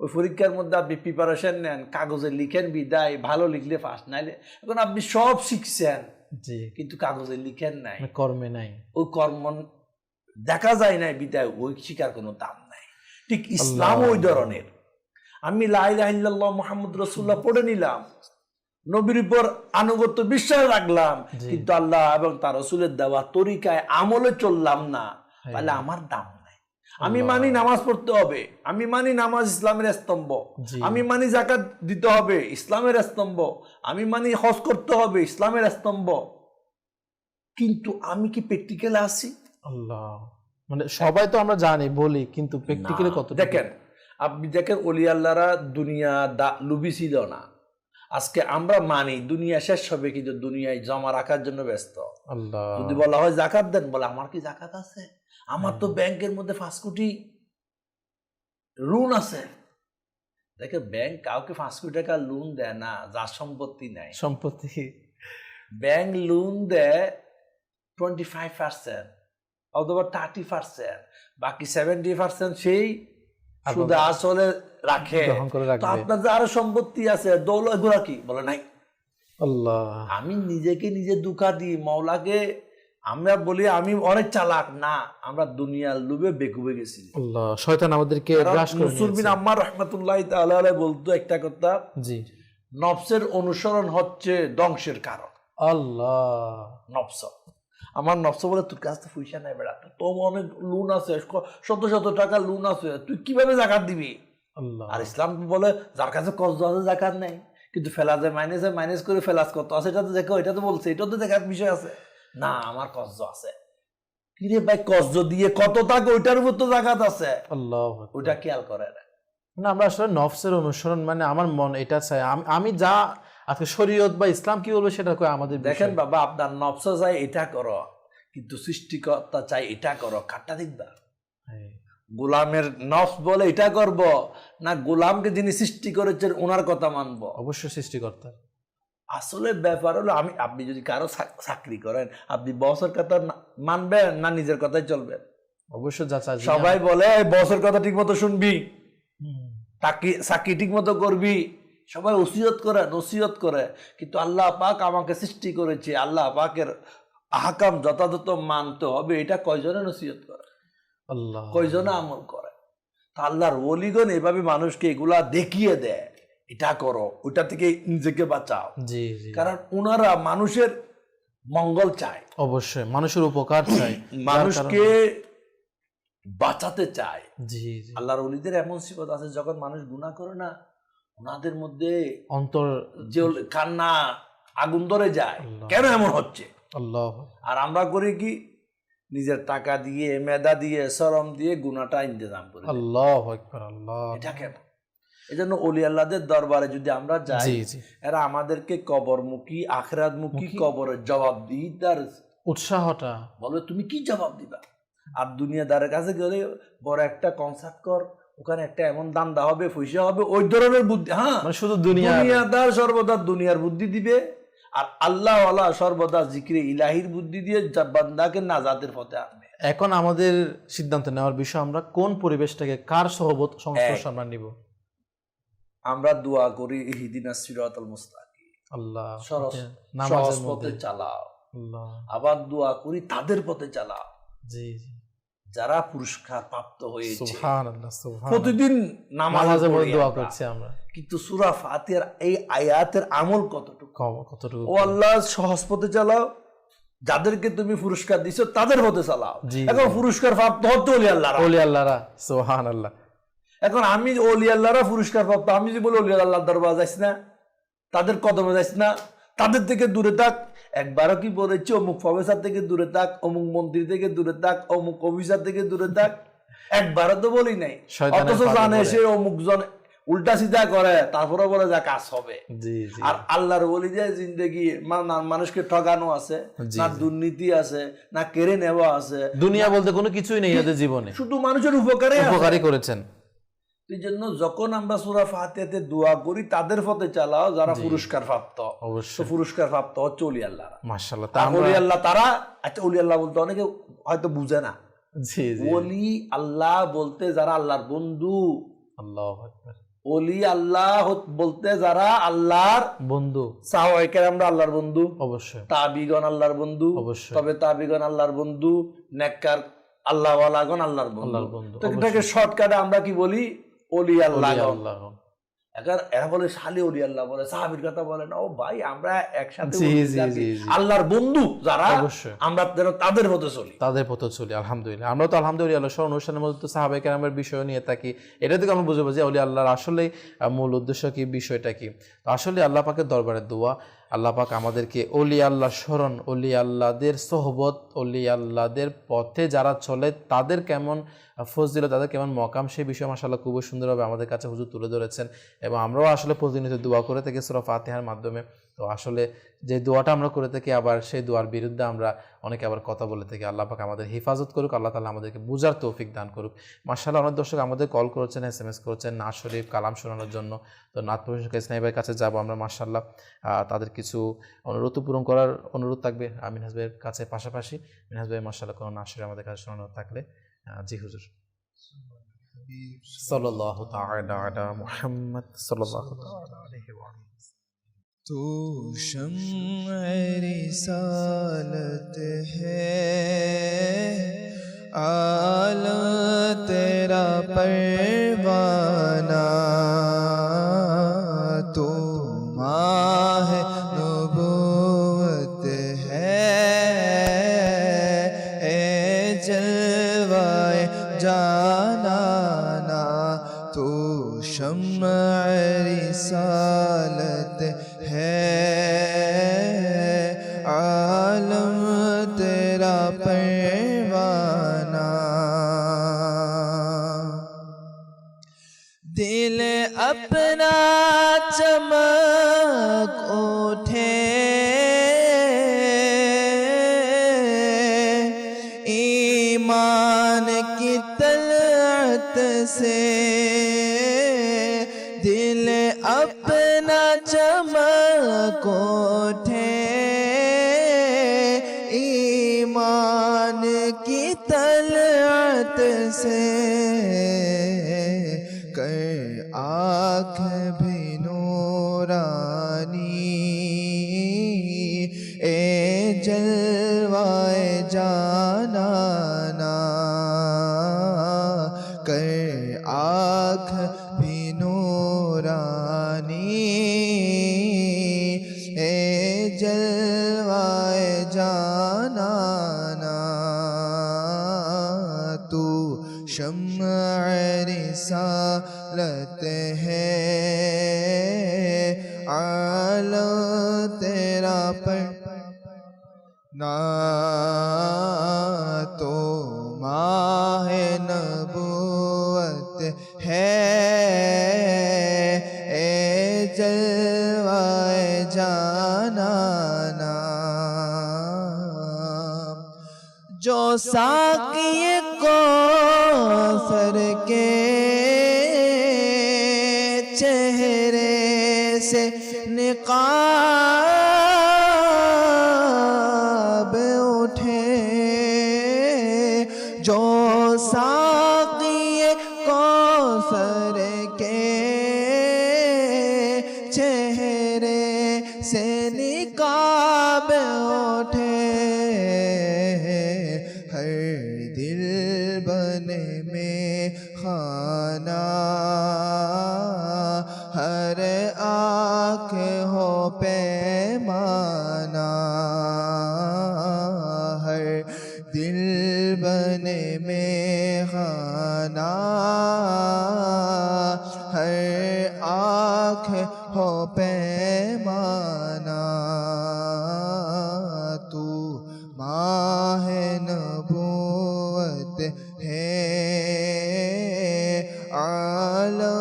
ওই পরীক্ষার মধ্যে আপনি প্রিপারেশন নেন, কাগজে লিখেন বিদায়, ভালো লিখলে ফার্স্ট, নাইলে এখন আপনি সব শিখছেন জি, কিন্তু কাগজে লিখেন নাই, কর্মে নাই। ওই কর্ম দেখা যায় নাই বিদায়, ওই শিকার কোনো দাম নাই। ঠিক ইসলাম ওই ধরনের। আমি লা ইলাহা ইল্লাল্লাহ মুহাম্মদ রাসূলুল্লাহ পড়ে নিলাম, নবীর উপর আনুগত্য বিশ্বাস রাখলাম, জি। কিন্তু আল্লাহ এবং তার রাসূলের দেওয়া তরিকায় আমলে চললাম না, তাহলে আমার দাম নাই। আমি আল্লাহ। মানি নামাজ পড়তে হবে, আমি মানি নামাজ ইসলামের স্তম্ভ, জি। আমি মানি যাকাত দিতে হবে, ইসলামের স্তম্ভ, আমি মানি হজ করতে হবে, ইসলামের স্তম্ভ, কিন্তু আমি কি প্র্যাকটিক্যালে আছি? আল্লাহ, মানে সবাই তো আমরা জানি বলি, কিন্তু প্র্যাকটিক্যালি না। কত? দেখেন, আপনি দেখেন ওলি আল্লাহরা দুনিয়া লুবি ছিল না। আজকে আমরা মানি দুনিয়া শেষ হবে, কিন্তু দুনিয়ায় জমা রাখার জন্য ব্যস্ত। আল্লাহ, যদি বলা হয় জাকাত দেন, বলে আমার কি জাকাত আছে? আমার তো ব্যাংকের মধ্যে 5 কোটি ঋণ আছে। দেখে ব্যাংক কাউকে 5 কোটি টাকা লোন দেয় না যার সম্পত্তি নাই। সম্পত্তি। ব্যাংক লোন দেয় 25% অথবা 30%, বাকি 70% সেই সুদে আসলে রাখে। গ্রহণ করে তো রাখবে। আপনার যে আরো সম্পত্তি আছে, দৌলত, এগুলা কি? বলে নাই। আল্লাহ, আমি নিজেকে নিজে দুঃখা দিই মওলাকে। আমরা বলি আমি অনেক চালাক, না, আমরা দুনিয়ার লোভে বেকুবে গেছি। আল্লাহ, শয়তান আমাদেরকে গ্রাস করে মনসুর বিন নিয়েছে। আম্মার রাহমাতুল্লাহি তাআলা আলাইহি বলতো একটা কথা, জি, নফসের অনুসরণ হচ্ছে ধ্বংসের কারণ। আল্লাহ, নফস, আমার নফস বলে তোর কাছ থেকে পয়সা নাই বেড়া, তো অনেক লোন আছে, শত শত টাকা লোন আছে, তুই কিভাবে জাকাত দিবি? আল্লাহ, আর ইসলাম বলে যার কাছে কর্জ আছে জাকাত নেই, কিন্তু ফেলাজে মাইনাস করে ফেলাস কত আছে এটা তো দেখো, এটা তো বলছে, এটা তো দেখার বিষয় আছে না। আমার কর্জ আছে, কিরে ভাই, কর্জ দিয়ে কত টাকা, ওইটার উপর তো জাকাত আছে, আল্লাহ। ওইটা খেয়াল করে না। না, আমরা আসলে নফসের অনুসরণ, মানে আমার মন এটা চাই, আমি যা আজকে শরীয়ত বা ইসলাম কি বলবে সেটা কই আমাদের বিষয়। দেখেন বাবা, আপনার নফস চাই এটা করো, কিন্তু সৃষ্টিকর্তা চাই এটা করো, কাটটা দেখবা। হ্যাঁ। গোলামের নফস বলে এটা করব না, গোলামকে যিনি সৃষ্টি করেছেন ওনার কথা মানবো? অবশ্যই সৃষ্টিকর্তা। আসলে ব্যাপার হলো, আপনি যদি কারো চাকরি করেন, আপনি বসের কথা মানবেন না নিজের কথাই চলবেন? অবশ্যই যা চাই। সবাই বলে বসের কথা ঠিক মতো শুনবি, চাকরি ঠিক মতো করবি, সবাই নসিহত করে, কিন্তু আল্লাহ পাক আমাকে সৃষ্টি করেছে, আল্লাহ পাকের আহকাম যথাযথ মানতে হবে, এটা কয়জনে নসিহত করে, আল্লাহ, কয়জনে আমল করে? তা আল্লাহর ওলিগণ এভাবে মানুষকে এগুলা দেখিয়ে দেয়, এটা করো, ওইটা থেকে নিজেকে বাঁচাও। জি, জি, কারণ ওনারা মানুষের মঙ্গল চায়, অবশ্যই মানুষের উপকার চাই, মানুষকে বাঁচাতে চায়। জি, জি, আল্লাহর ওলিদের এমন সিফত আছে, যখন মানুষ গুনাহ করে না, ওনাদের মধ্যে অন্তর যে কান্না আগুন ধরে যায়, আল্লাহ। কেন এমন হচ্ছে? আল্লাহ, আর আমরা করি কি, নিজের টাকা দিয়ে, মেধা দিয়ে, শ্রম দিয়ে গুনাহটা ইন্তজাম করি। আল্লাহ আকবার, আল্লাহ। এটা কেন? এই জন্য অলি আল্লাহদের দরবারে যদি আমরা যাই, জি, জি, এরা আমাদেরকে কবরমুখী, আখিরাতমুখী, কবরের জবাব দিই, তার উৎসাহটা বলে তুমি কি জবাব দিবা? আর দুনিয়াদারের কাছে গেলে বড় একটা কনসার্ট কর, ওখানে একটা এমন দান্দা হবে, পয়সা হবে, ওই ধরনের বুদ্ধি। হ্যাঁ, মানে শুধু দুনিয়া। দুনিয়াদার সর্বদা দুনিয়ার বুদ্ধি দিবে, আর আল্লাহ ওয়ালা সর্বদা জিকিরে ইলাহির বুদ্ধি দিয়ে বান্দাকে নাজাতের পথে আনবে। এখন আমাদের সিদ্ধান্ত নেওয়ার বিষয়, আমরা কোন পরিবেশটাকে, কার সহবত সংস্পর্শ আমরা নিব। আমরা দোয়া করি ইহদিনাস সিরাতাল মুস্তাকিম, আল্লাহ সহজ নামাজের পথে মধ্যে চালাও। আল্লাহ আবার দোয়া করি তাদের পথে চালাও জি জি যারা পুরস্কার প্রাপ্ত হয়েছে। সুবহানাল্লাহ সুবহানাল্লাহ প্রতিদিন নামাজে নামাজের মধ্যে পড়ি দোয়া আমরা। করছি আমরা কিন্তু সূরা ফাতিহার এই আয়াতের আমল কতটুকু? কতটুকু ও আল্লাহ সহজ পথে চালাও, যাদেরকে তুমি পুরস্কার দিছো তাদের পথে চালাও। জি, এখন জি। পুরস্কার প্রাপ্ত হচ্ছে ওলি আল্লাহরা। ওলি আল্লাহরা সুবহানাল্লাহ এখন আমি ওলি আল্লাহরা পুরস্কার প্রাপ্ত, আমি যদি বলি ওলি আল্লাহর দরবার যাইস না, তাদের কদমে যাইস না, তাদের থেকে দূরে থাক। একবারও কি বলেছি অমুক প্রফেসর থেকে দূরে থাক, অমুক মন্ত্রী থেকে দূরে থাক, অমুক অফিসার থেকে দূরে থাক? একবারও তো বলি নাই। শয়তানের অথচ ফাঁদে জানে পড়ে। সে অমুক জন উল্টা সিধা করে, তারপরে বলে যা কাজ হবে। জি জি আর আল্লাহর ওলি যে জিন্দেগি মানুষকে ঠকানো আছে, জি, না জি। দুর্নীতি আছে, না কেড়ে নেওয়া আছে, দুনিয়া বলতে কোনো কিছুই নেই এদের জীবনে, শুধু মানুষের উপকারে আছে। উপকারী করেছেন। এই জন্য যখন আমরা সূরা ফাতিহাতে দোয়া করি তাদের পথে চালাও যারা জি। পুরস্কার প্রাপ্ত। তো অবশ্যই পুরস্কার প্রাপ্ত হচ্ছে ওলি আল্লাহ। মাশাআল্লাহ। তা আর আমরা ওলি আল্লাহ তারা, আচ্ছা ওলি আল্লাহ বলতে অনেকে হয়তো বুঝে না। জি জি ওলি আল্লাহ বলতে যারা আল্লাহর বন্ধু, আল্লাহু আকবার। ওলি আল্লাহ বলতে যারা আল্লাহর বন্ধু সাহাবায়ে আমরা আল্লাহর বন্ধু, অবশ্যই তাবিগণ আল্লাহর বন্ধু, অবশ্যই। তবে তাবিগণ আল্লাহর বন্ধু, নেককার আল্লাহওয়ালাগণ আল্লাহর বন্ধু। আল্লাহর বন্ধু, তো এটাকে শর্টকাটে আমরা কি বলি? ওলি আল্লাহ। ওলি আল্লাহ। এখন এরা বলে শালি ওলি আল্লাহ বলে, সাহাবীর কথা বলে না। ও ভাই আমরা একসাথে জি, বলতেছি জি, আর কি। জি, জি। আল্লাহর বন্ধু যারা, অবশ্যই। আমরা যেন তাদের মতো চলি। তাদের পথে চলি আলহামদুলিল্লাহ। আমরা তো আলহামদুলিল্লাহ সব অনুষ্ঠানের মধ্যে তো সাহাবায়ে কেরামের বিষয় নিয়ে থাকি। এটা থেকে আমরা বুঝবো যে ওলি আল্লাহর আসলে মূল উদ্দেশ্য কি, বিষয়টা কি। তো আসলে আল্লাহ পাকের দরবারে দোয়া, আল্লাহ পাক আমাদেরকে ওলি আল্লাহ স্মরণ, ওলি আল্লাহদের সোহবত, ওলি আল্লাহদের পথে যারা চলে তাদের কেমন ফজিলত, তাদের কেমন মকাম, সেই বিষয়ে মাশাআল্লাহ খুবই সুন্দরভাবে আমাদের কাছে হুজুর তুলে ধরেছেন। এবং আমরাও আসলে প্রতিনিয়ত দোয়া করে থাকি সূরা ফাতিহার মাধ্যমে। তো আসলে যে দোয়াটা আমরা করে থাকি, আবার সেই দোয়ার বিরুদ্ধে আমরা অনেকে আবার কথা বলে থাকি। আল্লাহ পাক আমাদের হেফাজত করুক, আল্লাহ তাআলা আমাদেরকে বুঝার তৌফিক দান করুক। মাশাআল্লাহ অনেক দর্শক আমাদের কল করেছেন, SMS করেছেন নাত শরীফ কালাম শোনানোর জন্য। তো নাত প্রশংসক ইসলামী ভাইয়ের কাছে যাব আমরা মাশাআল্লাহ। তাদের কিছু অনুরোধ পূরণ করার অনুরোধ থাকবে মিনহাজ ভাইয়ের কাছে। পাশাপাশি মিনহাজ ভাই মাশাআল্লাহ কোনো নাত শরীফ আমাদের কাছে শোনানো থাকলে। জি হুজুর। সাল্লাল্লাহু তাআলা আলা মুহাম্মদ সাল্লাল্লাহু তাআলা আলাইহি ওয়া সাল্লাম। तो शम्अ रिसालत है, आलम तेरा परवाना, तो माह नबूवत है, ए जलवाए जानाना, तो शम्अ रिसालत है, आलम तेरा परवाना, दिल अपना चमक उठे, ईमान की तलअत से, दिल अपना चमक उठे, ईमान की तलअत से, कर आँख भी नूरानी, ए जलवाए जानाना, कर आँख भी नूरानी, ए जलवाए जानाना, तू शम्अ रिसालत है, आलम तेरा पर ना, तो माह नबूवत है, ए जलवाए जानाना, जो साक़ी कौसर के चेहरे से निकाब उठे, जो साक़ी कौसर के चेहरे से बने में खाना हर आँख हो पैमाना हर दिल बने में खाना हर आँख हो पैमाना तू माह नबूवत है आला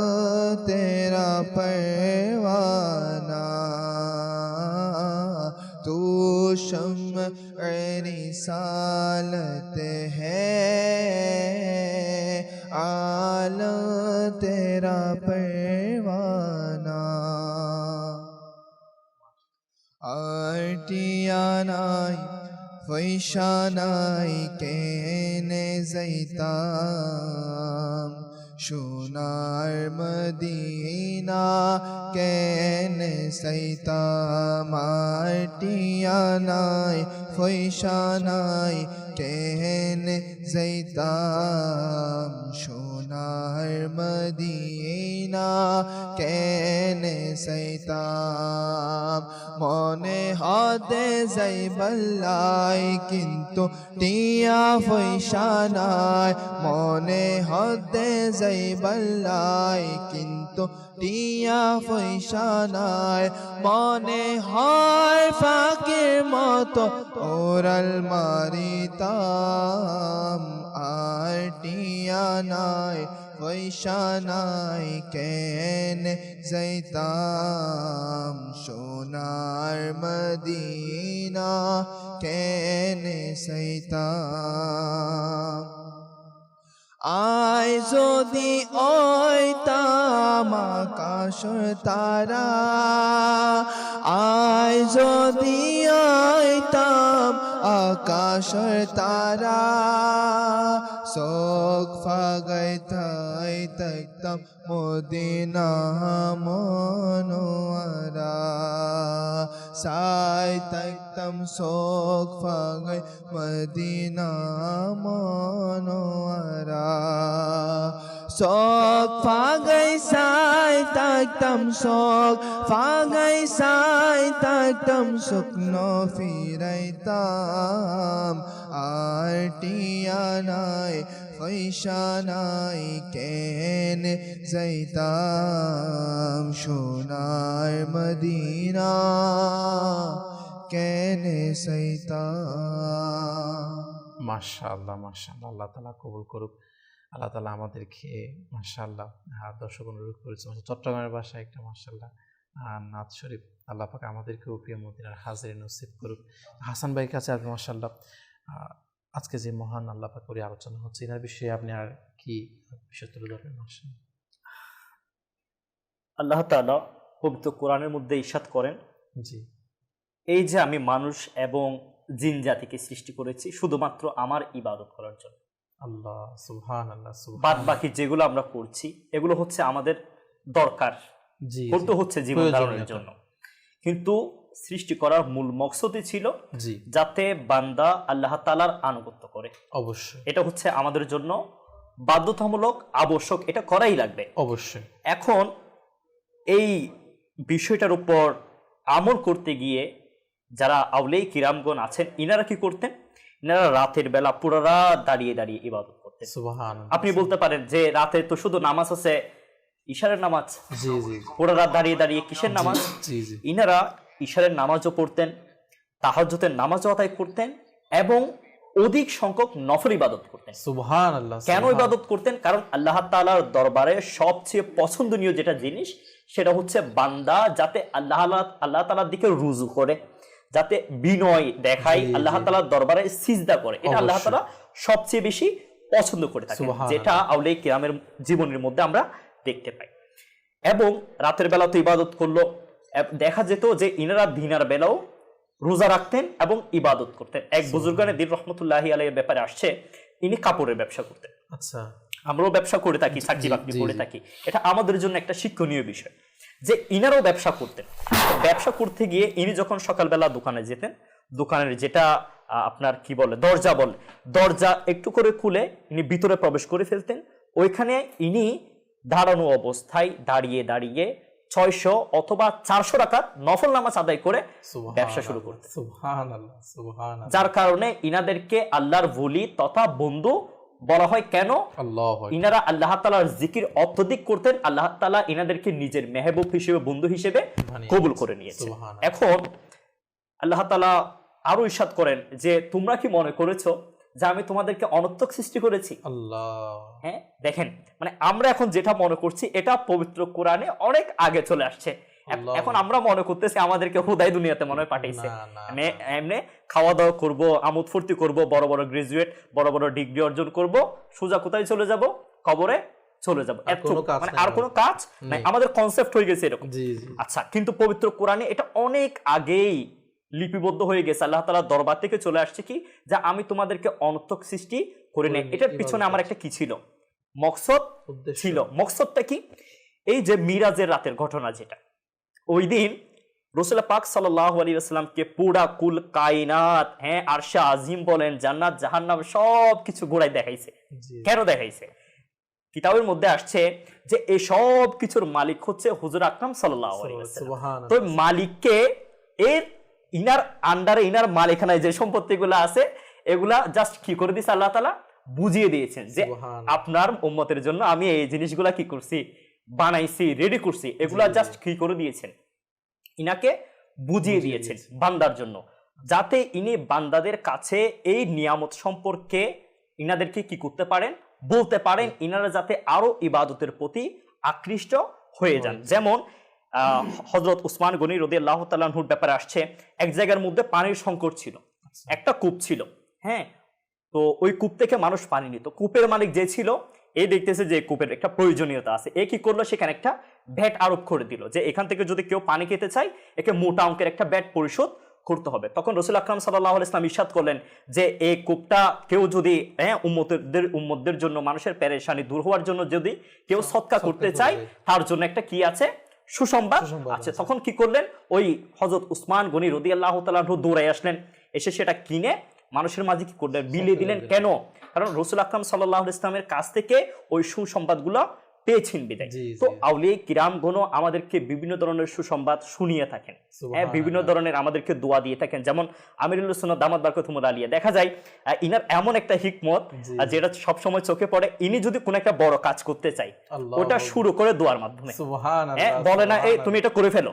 तेरा परवाना तू शम्अ रिसालत है आला तेरा परवाना आर्टियानाई फैशानाई केने जैताम সোনার মদিনা কেনে সৈতাম মাটিয়ানাই ফৈশানাই কেনে যাইতাম সোনার মদিনা কেনে সৈতাম মনে হতে যাইবাল্লাই কিন্তু টিয়া ফৈশানাই মনে হতে যাইবাল্লাই কিন্তু টিয়া ফৈশানাই মনে হয় ফাঁকের মতো ওরাল মারিতাম আর টিয়া নাই ফৈশানাই কেনে যাইতাম সোনার মদিনা কেনে যাইতাম আয় যদি ওইতাম আকাশের তারা আয় যদি ওইতাম আকাশের তারা চোখ ফাগাই থাই থাকতাম মদিনা মনোয়ারা সাই থাকতাম চোখ ফাগাই মদিনা মনোয়ারা চোখ ফাগাই সাই থাকতাম চোখ ফাগাই সাই থাকতাম শুকনো ফিরাইতাম আর টিয়া নাই ফৈশানাই কেনে যাইতাম সোনার মদিনা কেনে যাইতাম। মাশাআল্লাহ মাশাআল্লাহ, আল্লাহ তাআলা কবুল করুক। আল্লাহ তাআলা আমাদেরকে মাশাআল্লাহ দর্শক অনুরোধ করেছে চট্টগ্রামের ভাষায় একটা মাশাআল্লাহ নাত শরীফ আল্লাহ পাক আমাদেরকেও প্রিয় মদিনার হাজিরি নসিব করুক। হাসান ভাইয়ের কাছে আপনি মাশাআল্লাহ আজকে যে মহান আল্লাহ পাক করে আলোচনা হচ্ছে এর বিষয়ে আপনি আর কি বিষয় তুলে ধরবেন? মাশাআল্লাহ আল্লাহ তাআলা পবিত্র কোরআনের মধ্যে ইরশাদ করেন, জি, এই যে আমি মানুষ এবং জিন জাতিকে সৃষ্টি করেছি শুধুমাত্র আমার ইবাদত করার জন্য। আল্লাহ সুবহানাল্লাহ, বাদ বাকি যেগুলো আমরা করছি এগুলো হচ্ছে আমাদের দরকার, জি, করতে হচ্ছে জীবন ধারণের জন্য, কিন্তু সৃষ্টি করার মূল মকসদই ছিল জি যাতে বান্দা আল্লাহ তাআলার আনুগত্য করে। অবশ্যই এটা হচ্ছে আমাদের জন্য বাধ্যতামূলক, আবশ্যক, এটা করাই লাগবে অবশ্যই। এখন এই বিষয়টার উপর আমল করতে গিয়ে যারা আউলিয়া কিরামগণ আছেন ইনারা কি করতেন? ইনারা রাতের বেলা পুরো রাত দাঁড়িয়ে দাঁড়িয়ে ইবাদত করতেন। সুবহানাল্লাহ। আপনি বলতে পারেন যে রাতে তো শুধু নামাজ আছে, ইশারের নামাজ, জি জি, পুরো রাত দাঁড়িয়ে দাঁড়িয়ে কিসের নামাজ? জি জি, ইনারা ইশারের নামাজও পড়তেন, তাহাজ্জুদের নামাজও আদায় করতেন এবং অধিক সংখ্যক নফল ইবাদত করতেন। সুবহানাল্লাহ। কেন ইবাদত করতেন? কারণ আল্লাহ তাআলার দরবারে সবচেয়ে পছন্দনীয় যেটা জিনিস সেটা হচ্ছে বান্দা যাতে আল্লাহ তাআলার দিকে রুজু করে, যাতে বিনয় দেখায়, আল্লাহ তাআলার দরবারে সিজদা করে। এটা আল্লাহ তাআলা সবচেয়ে বেশি পছন্দ করে থাকেন, যেটা আউলিয়া কিরামের জীবনের মধ্যে আমরা দেখতে পাই। এবং রাতের বেলা তো ইবাদত করলো, দেখা যেত যে ইনারা দিনের বেলাও রোজা রাখতেন এবং ইবাদত করতেন। এক বুজুর্গানে দিন রহমতুল্লাহি আলাইহির ব্যাপারে আসছে, ইনি কাপড়ের ব্যবসা করতেন। আচ্ছা, আমরাও ব্যবসা করে থাকি, চাকরি বাকরি করে থাকি, এটা আমাদের জন্য একটা শিক্ষণীয় বিষয় যে ইনারাও ব্যবসা করতেন। ব্যবসা করতে গিয়ে ইনি যখন সকালবেলা দোকানে যেতেন, দোকানের যেটা আপনার কি বলে দরজা একটু করে খুলে ইনি ভিতরে প্রবেশ করে ফেলতেন। ওইখানে ইনি দাঁড়ানো অবস্থায় দাঁড়িয়ে 600 অথবা 400 রাকাত নফল নামাজ আদায় করে ব্যবসা শুরু করতেন। সুবহানাল্লাহ, সুবহানাল্লাহ। যার কারণে ইনাদেরকে আল্লাহর ওলি তথা বন্ধু বলা হয়। কেন? ইনারা আল্লাহ তাআলার জিকির অত্যধিক করতেন, আল্লাহ তাআলা ইনাদেরকে নিজের মেহবুব হিসেবে, বন্ধু হিসেবে কবুল করে নিয়েছে। এখন আল্লাহ তাআলা আরো ইরশাদ করেন যে তোমরা কি মনে করেছো যে আমি তোমাদেরকে অনর্থক সৃষ্টি করেছি? আল্লাহ। হ্যাঁ, দেখেন, মানে আমরা এখন যেটা মনে করছি এটা পবিত্র কোরআনে অনেক আগে চলে আসছে। এখন আমরা মনে করতেছি আমাদেরকে হুদাই দুনিয়াতে মনে হয় পাঠাইছে, এমনি খাওয়া দাওয়া করব, আমোদ ফুর্তি করব, বড় বড় গ্রাজুয়েট, বড় বড় ডিগ্রি অর্জন করব, সোজা কোথায় চলে যাব? কবরে চলে যাব। মানে আর কোনো কাজ নাই, আমাদের কনসেপ্ট হয়ে গেছে এরকম। আচ্ছা, কিন্তু পবিত্র কোরআনে এটা অনেক আগেই লিপিবদ্ধ হয়ে গেছে, আল্লাহ তাআলার দরবার থেকে চলে আসছে কি, যে আমি তোমাদেরকে অনর্থক সৃষ্টি করে নেই। এটার পিছনে আমার একটা কি ছিল? মকসদ ছিল। মকসদটা কি? এই যে মিরাজের রাতের ঘটনা, যেটা ওই দিন রাসূল পাক সাল্লাল্লাহু আলাইহি ওয়াসাল্লামকে পুরা কুল কায়নাত, হ্যাঁ, আরশে আজিম বলেন, জান্নাত জাহান্নাম সবকিছু ঘোরাই দেখাইছে। কেন দেখাইছে? কিতাবের মধ্যে আসছে যে এই সব কিছুর মালিক হচ্ছে হুজুর আকরাম সাল্লাল্লাহু আলাইহি ওয়াসাল্লাম। তো মালিককে এর ইনার আন্ডারে, ইনার মালিকানায় যে সম্পত্তিগুলো আছে এগুলা জাস্ট কি করে দিয়েছে আল্লাহ তাআলা? বুঝিয়ে দিয়েছেন যে আপনার উম্মতের জন্য আমি এই জিনিসগুলা কি করছি? বানাইছি, রেডি করছি। এগুলা জাস্ট কি করে দিয়েছেন? ইনাকে বুঝিয়ে দিয়েছেন বান্দার জন্য, যাতে ইনি বান্দাদের কাছে এই নিয়ামত সম্পর্কে ইনাদেরকে কি করতে পারেন? বলতে পারেন, ইনারা যাতে আরো ইবাদতের প্রতি আকৃষ্ট হয়ে যান। যেমন হযরত উসমান গনি রাদিয়াল্লাহু তাআলা আনহুর ব্যাপারে আসছে, এক জায়গার মধ্যে পানির সংকট ছিল, একটা কূপ ছিল, হ্যাঁ, তো ওই কূপ থেকে মানুষ পানি নিত। কূপের মালিক যে ছিল, এই দেখতেছে যে কূপের একটা প্রয়োজনীয়তা আছে, এ কি করলো? সেখানে একটা ভ্যাট আরোপ করে দিল যে এখান থেকে যদি কেউ পানি খেতে চায় একে মোটা অঙ্কের একটা ভ্যাট পরিশোধ করতে হবে। তখন রাসূল আকরাম সাল্লাল্লাহু আলাইহি ওয়াসাল্লাম ইরশাদ করলেন যে এই কূপটা কেউ যদি উম্মতদের জন্য, মানুষের পেরেশানি দূর হওয়ার জন্য যদি কেউ সদকা করতে চায়, তার জন্য একটা কি আছে? সুসংবাদ আছে। তখন কি করলেন? ওই হযরত উসমান গনি রাদিয়াল্লাহু তাআলা আনহু দৌড়ায় আসলেন, এসে সেটা কিনে মানুষের মাঝে কি করলেন? বিলিয়ে দিলেন। কেন? কারণ রাসূল আকরাম সাল্লাল্লাহু আলাইহি ওয়াসাল্লামের কাছ থেকে ওই সুসংবাদগুলো পেয়েছেন বিদায়। তো আউলিয়া কিরামগণ আমাদেরকে বিভিন্ন ধরনের সুসংবাদ শুনিয়ে থাকেন, হ্যাঁ, বিভিন্ন ধরনের আমাদেরকে দোয়া দিয়ে থাকেন। যেমন আমিরুল সুন্নাত দামাত বারকাতুহুমুল আলিয়া, দেখা যায় ইনার এমন একটা হিকমত যেটা সব সময় চোখে পড়ে, ইনি যদি কোনো একটা বড় কাজ করতে চাই ওটা শুরু করে দোয়ার মাধ্যমে। বলে না এই তুমি এটা করে ফেলো,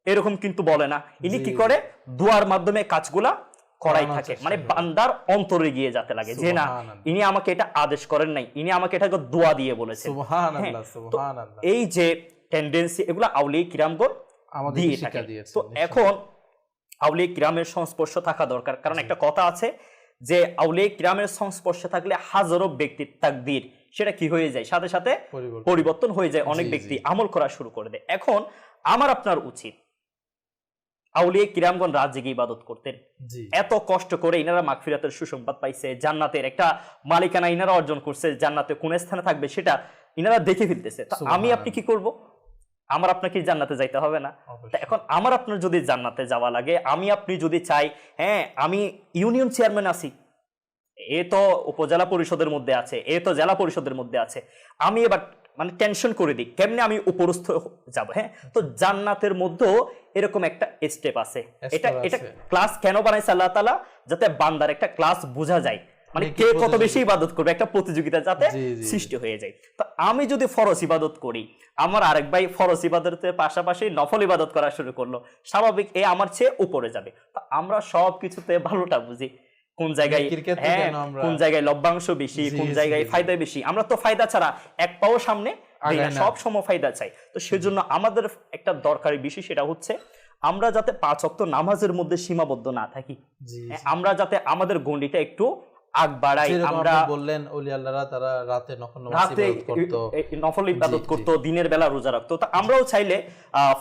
এরকম কিন্তু বলে না। ইনি কি করে? দোয়ার মাধ্যমে কাজগুলা করাই থাকে, মানে বান্দার অন্তরে গিয়ে যাতে লাগে যে না, ইনি আমাকে এটা আদেশ করেন নাই, ইনি আমাকে এটাকে দোয়া দিয়ে বলেছেন। সুবহানাল্লাহ, সুবহানাল্লাহ। এই যে টেন্ডেন্সি, এগুলা আউলিয়া কিরামগণ দিয়ে থাকে। তো এখন আউলিয়া কিরামের সংস্পর্শ থাকা দরকার, কারণ একটা কথা আছে যে আউলিয়া কিরামের সংস্পর্শে থাকলে হাজারো ব্যক্তির তাকদীর সেটা কি হয়ে যায়? সাথে সাথে পরিবর্তন হয়ে যায়, অনেক ব্যক্তি আমল করা শুরু করে দেয়। এখন আমার আপনার উচিত, আউলিয়া কিরামগণ রাত জেগে ইবাদত করতেন, এত কষ্ট করে ইনারা মাগফিরাতের সুসংবাদ পাইছে, জান্নাতের একটা মালিকানা ইনারা অর্জন করছে, জান্নাতে কোন স্থানে থাকবে সেটা ইনারা দেখে ফেলতেছে। আমি আপনি কি করব? আমার আপনাকে জান্নাতে যাইতে হবে না? এখন আমার আপনার যদি জান্নাতে যাওয়া লাগে, আমি আপনি যদি চাই, হ্যাঁ, আমি ইউনিয়ন চেয়ারম্যান আছি, এ তো উপজেলা পরিষদের মধ্যে আছে, এ তো জেলা পরিষদের মধ্যে আছে, আমি এবার মানে টেনশন করে দিই কেমনে আমি উপরস্থ যাব। হ্যাঁ, তো জান্নাতের মধ্যেও এরকম একটা স্টেপ আছে। এটা ক্লাস কেন বানাইছে আল্লাহ তাআলা? যাতে বান্দার একটা ক্লাস বোঝা যায়, মানে কে কত বেশি ইবাদত করবে, একটা প্রতিযোগিতা যাতে সৃষ্টি হয়ে যায়। তো আমি যদি ফরজ ইবাদত করি, আমার আরেক ভাই ফরজ ইবাদতের পাশাপাশি নফল ইবাদত করা শুরু করলো, স্বাভাবিক এ আমার চেয়ে উপরে যাবে। তো আমরা সব কিছুতে ভালোটা বুঝি, কোন জায়গায় কোন জায়গায় লভ্যাংশ বেশি, কোন জায়গায় ফায়দা বেশি। আমরা তো ফায়দা ছাড়া এক পাও সামনে সব সময় ফায়দা চাই। তো সেজন্য আমাদের একটা দরকারি বিষয়, সেটা হচ্ছে আমরা যাতে 5 ওয়াক্ত নামাজের মধ্যে সীমাবদ্ধ না থাকি, আমরা যাতে আমাদের গণ্ডিটা একটু আগ বাড়াই। আমরা বললেন ওলি আল্লাহরা তারা রাতে নফল ইবাদত করতো, দিনের বেলা রোজা রাখতো। তো আমরাও চাইলে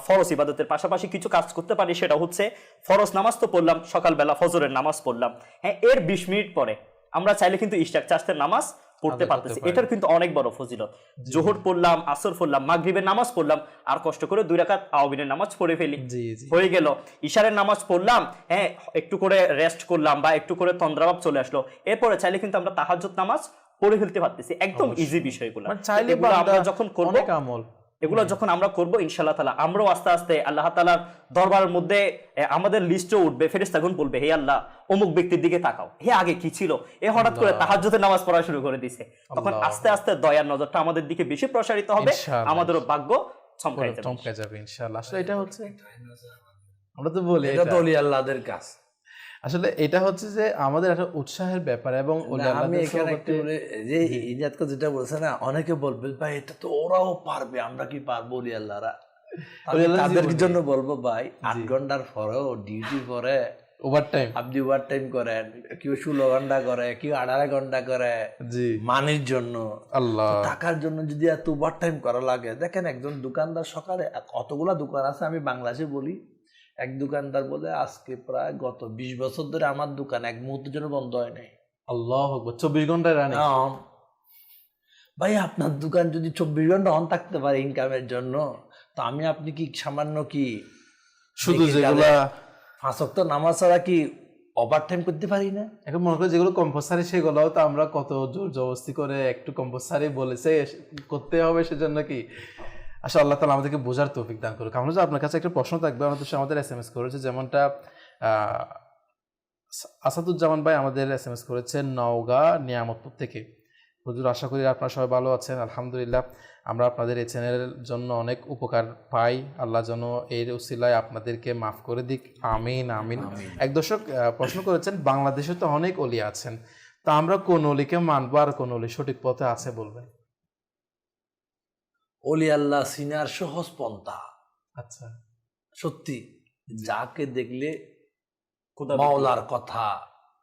ফরজ ইবাদতের পাশাপাশি কিছু কাজ করতে পারি, সেটা হচ্ছে ফরজ নামাজ তো পড়লাম, সকালবেলা ফজরের নামাজ পড়লাম, হ্যাঁ, এর 20 মিনিট পরে আমরা চাইলে কিন্তু ইশরাক চাষের নামাজ পড়তে আদায় করতে পারতেছি, পারি। এটার কিন্তু অনেক বড় ফজিলত। জোহর পড়লাম, আসর পড়লাম, মাগরিবের নামাজ পড়লাম, আর কষ্ট করে 2 রাকাত আওয়াবিনের নামাজ পড়ে ফেলি, জি জি হয়ে গেল। ইশারের নামাজ পড়লাম, হ্যাঁ একটু করে রেস্ট করলাম বা একটু করে তন্দ্রাভাব চলে আসলো, এরপরে চাইলে কিন্তু আমরা তাহাজ্জুদ নামাজ পড়ে ফেলতে পারতেছি, একদম ইজি বিষয়গুলো। মানে চাইলে এগুলো আমরা বান্দা যখন করব, অনেক আমল এগুলো যখন আমরা করব ইনশাআল্লাহ তাআলা আমরাও আস্তে আস্তে আল্লাহ তাআলার দরবারের মধ্যে আমাদের লিস্টও উঠবে, ফেরেশতাগণ বলবে হে আল্লাহ অমুক ব্যক্তির দিকে তাকাও, হে আগে কি ছিল, এ হঠাৎ করে তাহাজ্জুদের নামাজ পড়া শুরু করে দিয়েছে, তখন আল্লাহ। আস্তে আস্তে দয়ার নজরটা আমাদের দিকে বেশি প্রসারিত হবে, ইনশাআল্লাহ। আমাদেরও ভাগ্য চমকাই যাবে। চমকে যাবে ইনশাআল্লাহ। আসলে এটা হচ্ছে, আমরা তো বলি এটা তো এটা- অলি আল্লাহদের কাজ। আসলে এটা হচ্ছে যে আমাদের একটা উৎসাহের ব্যাপার, এবং না, ওলি আমি আল্লাহদের এখানে একটু সোহবতে- বলে যে ইজাদকে যেটা বলছে না, অনেকে বলবে ভাই এটা তো ওরাও পারবে, আমরা কি পারবো অলি আল্লাহরা? আমি অলি আল্লাহর তাদের জীবনে- জন্য বলবো ভাই 8 ঘন্টার পরেও ডিউটি করে ওভারটাইম, আপনি ওভার টাইম করেন, কেউ 16 ঘন্টা করে, কেউ 18 ঘন্টা করে জি মানের জন্য, আল্লাহ, টাকার জন্য যদি এত ওভার টাইম করা লাগে। দেখেন একজন দোকানদার সকালে, কতগুলা দোকান আছে আমি বাংলাদেশে বলি, এক দোকানদার বলে আজকে প্রায় গত 20 বছর ধরে আমার দোকান এক মুহূর্তের জন্য বন্ধ হয় নাই। আল্লাহ আকবার, 24 ঘন্টায় রানি। ভাই আপনার দোকান যদি 24 ঘন্টা অন থাকতে পারে ইনকামের জন্য, তো আমি আপনি কি সামান্য কি শুধু দেখি যেগুলা 5 ওয়াক্ত নামাজ ছাড়া কি ওভার টাইম করতে পারি না? এখন মনে করি যেগুলো কম্পালসারি সেগুলোও তো আমরা কত জোর জবরদস্তি করে একটু কম্পালসারি বলেছে করতে হবে, সেজন্য কি আসলে আল্লাহ তাআলা আমাদেরকে বোঝার তৌফিক দান করুক। আমরা যে আপনার কাছে একটা প্রশ্ন থাকবে, আমাদের SMS করেছে, যেমনটা আসাদুজ্জামান ভাই আমাদের SMS করেছেন নওগাঁ নিয়ামতপুর থেকে। হুজুর, আশা করি আপনারা সবাই ভালো আছেন। আলহামদুলিল্লাহ, আমরা আপনাদের এই চ্যানেলের জন্য অনেক উপকার পাই, আল্লাহ যেন এর উসিলায় আপনাদেরকে মাফ করে দিক, আমিন আমিন। এক দর্শক প্রশ্ন করেছেন, বাংলাদেশে তো অনেক অলি আছেন, তা আমরা কোন অলিকে মানবো আর কোন অলি সঠিক পথে আছে বলবেন? অলি আল্লাহ সিনার সহজ পন্থা। আচ্ছা, সত্যি যাকে দেখলে খোদা মাওলার কথা,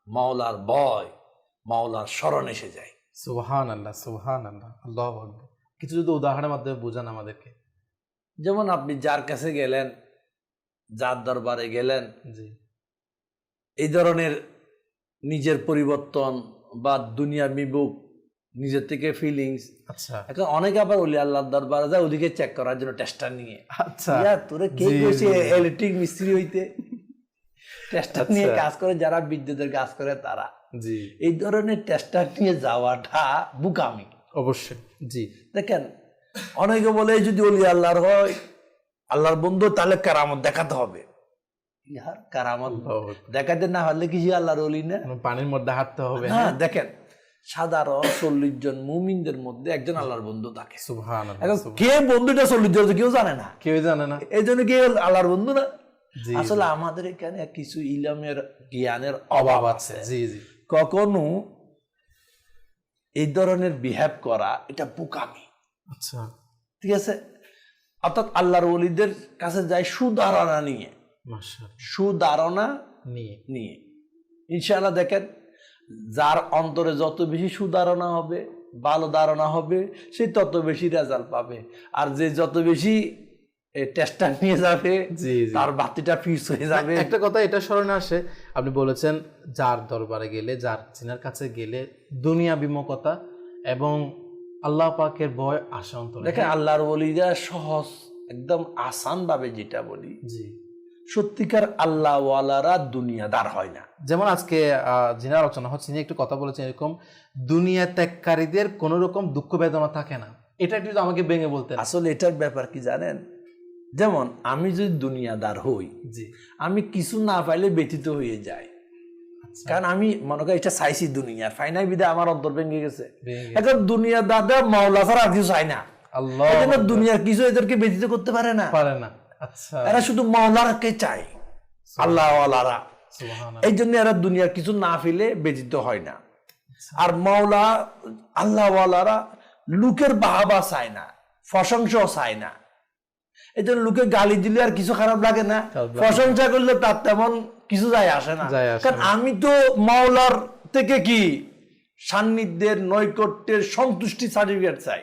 মাওলার ভয়, মাওলার স্মরণ এসে যায়। সুবহানাল্লাহ সুবহানাল্লাহ, আল্লাহু আকবার। কিছু যদি উদাহরণের মাধ্যমে বোঝান আমাদেরকে। যেমন আপনি যার কাছে গেলেন, যার দরবারে গেলেন, জি এই ধরনের নিজের পরিবর্তন বা দুনিয়া বিমুখ নিজের থেকে ফিলিংস। আচ্ছা এখন অনেকে আবার অলি আল্লাহর দরবারে যায় ওদিকে চেক করার জন্য, টেস্টার নিয়ে। আচ্ছা, ইয়া, তোরে কে জি, কইছে জি। ইলেকট্রিক মিস্ত্রি হইতে? টেস্টার নিয়ে কাজ করে যারা বিদ্যুতের কাজ করে তারা। জি এই ধরনের টেস্টার নিয়ে যাওয়াটা বুকামি। অবশ্যই, জি দেখেন অনেকে বলে যদি অলি আল্লাহর হয়, আল্লাহর বন্ধু, তাহলে কারামত দেখাতে হবে। ইয়ার কারামত আল্লাহু আকবার। দেখাতে না পারলে কি সে আল্লাহর অলি না? পানির মধ্যে হাঁটতে হবে। হ্যাঁ, দেখেন সাধারণ 40 জন মুমিনদের মধ্যে একজন আল্লাহর বন্ধু থাকে। সুবহানাল্লাহ এখন সুবহানাল্লাহ। কে বন্ধুটা 40 জন কেউ জানে না, কেউ জানে না। এই জন্য কি আল্লাহর বন্ধু না? জি আসলে আমাদের এখানে কিছু ইলমের জ্ঞানের অভাব আছে। জি জি কখনো এই ধরনের বিহেভ করা এটা বোকামি। আচ্ছা, ঠিক আছে, অর্থাৎ আল্লাহর ওলিদের কাছে যায় সুধারণা নিয়ে, মাশাআল্লাহ, সুধারণা নিয়ে নিয়ে। ইনশাআল্লাহ দেখেন যার অন্তরে যত বেশি সুধারণা হবে, ভালো ধারণা হবে, সে তত বেশি রেজাল্ট পাবে। আর যে যত বেশি টেস্টার নিয়ে যাবে, জি জি। তার বাতিটা ফিক্স হয়ে যাবে। একটা কথা এটা স্মরণে আসে, আপনি বলেছেন যার দরবারে গেলে, যার চিনার কাছে গেলে দুনিয়া বিমুখতা এবং আল্লাহ পাকের ভয় আসে অন্তরে। দেখেন আল্লাহর ওলিরা সহজ, একদম আসান ভাবে যেটা বলি, জি, সত্যিকার আল্লাহ ওয়ালারা দুনিয়াদার হয় না। যেমন আজকে যিনি আলোচনা হচ্ছে, তিনি একটু কথা বলেছেন এরকম, দুনিয়া ত্যাগকারীদের কোনো রকম দুঃখ বেদনা থাকে না। এটা একটু আমাকে ভেঙে বলতেন। আসলে এটার ব্যাপার কি জানেন, যেমন আমি যদি দুনিয়াদার হই, জি, আমি কিছু না পাইলে ব্যতীত হয়ে যাই, আচ্ছা, কারণ আমি মনে করি এটা চাইছি দুনিয়ার ফাইনাল বিদে আমার অন্তর ভেঙে গেছে। ভেঙে গেছে। এখন দুনিয়াদার মাওলা ছাড়া আর কিছু চাই না, আল্লাহ এই জন্য দুনিয়ার কিছু এদেরকে ব্যতীত করতে পারে না। পারে না। আচ্ছা, এরা শুধু মাওলারকে চায়, আল্লাহ ওয়ালারা। সুবহানাল্লাহ, এই জন্য এরা দুনিয়ার কিছু না ফেলে ব্যতীত হয় না। আর মাওলা আল্লাহ ওয়ালারা লোকের বাহাবা চায় না, প্রশংসাও চায় না। এই জন্য লোকে গালি দিলে আর কিছু খারাপ লাগে না, প্রশংসা করলে তার তেমন কিছু যায় আসে না। যায় আসে কারণ না। আমি তো মাওলার থেকে কি সান্নিধ্যের, নৈকট্যের, সন্তুষ্টি সার্টিফিকেট চাই।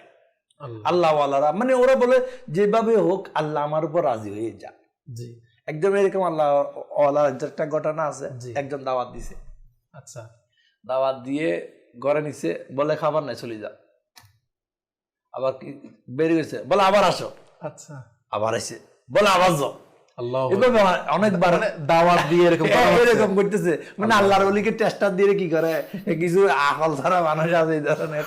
আল্লাহ, আল্লাহ ওয়ালারা মানে ওরা বলে যেভাবে হোক আল্লাহ আমার উপর রাজি হয়ে যাক। জি, একদম এরকম আল্লাহ ওয়ালার একটা ঘটনা আছে। জি। একজন দাওয়াত দিছে, আচ্ছা, দাওয়াত দিয়ে ঘরে নিছে, বলে খাবার নাই চলে যা। আবার কি বেরিয়ে গেছে, বলে আবার আসো, আচ্ছা, আবার এসে বলে আবার যাও। আল্লাহ এভাবে অনেকবার দাওয়াত দিয়ে এরকম এরকম করতেছে, মানে আল্লাহর ওলিকে টেস্টার দিয়ে কি করে, কিছু আকল ছাড়া মানুষ আছে এই ধরনের,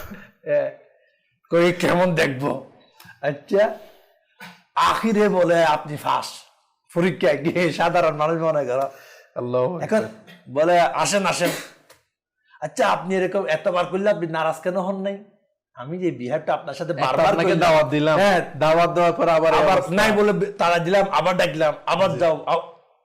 কই কেমন দেখবো। আচ্ছা, আখিরে বলে আপনি ফাঁস পরীক্ষায় গিয়ে সাধারণ মানুষ মনে করো। আল্লাহ এখন বলে আসেন আসেন। আচ্ছা, আপনি এরকম এতবার করলে আপনি নারাজ কেন হন নাই? আমি যে বিহারটা আপনার সাথে বারবার আপনাকে দাওয়াত দিলাম, হ্যাঁ, দাওয়াত দেওয়ার পর আবার আবার নাই বলে তারা দিলাম, আবার ডাকলাম, আবার যাও,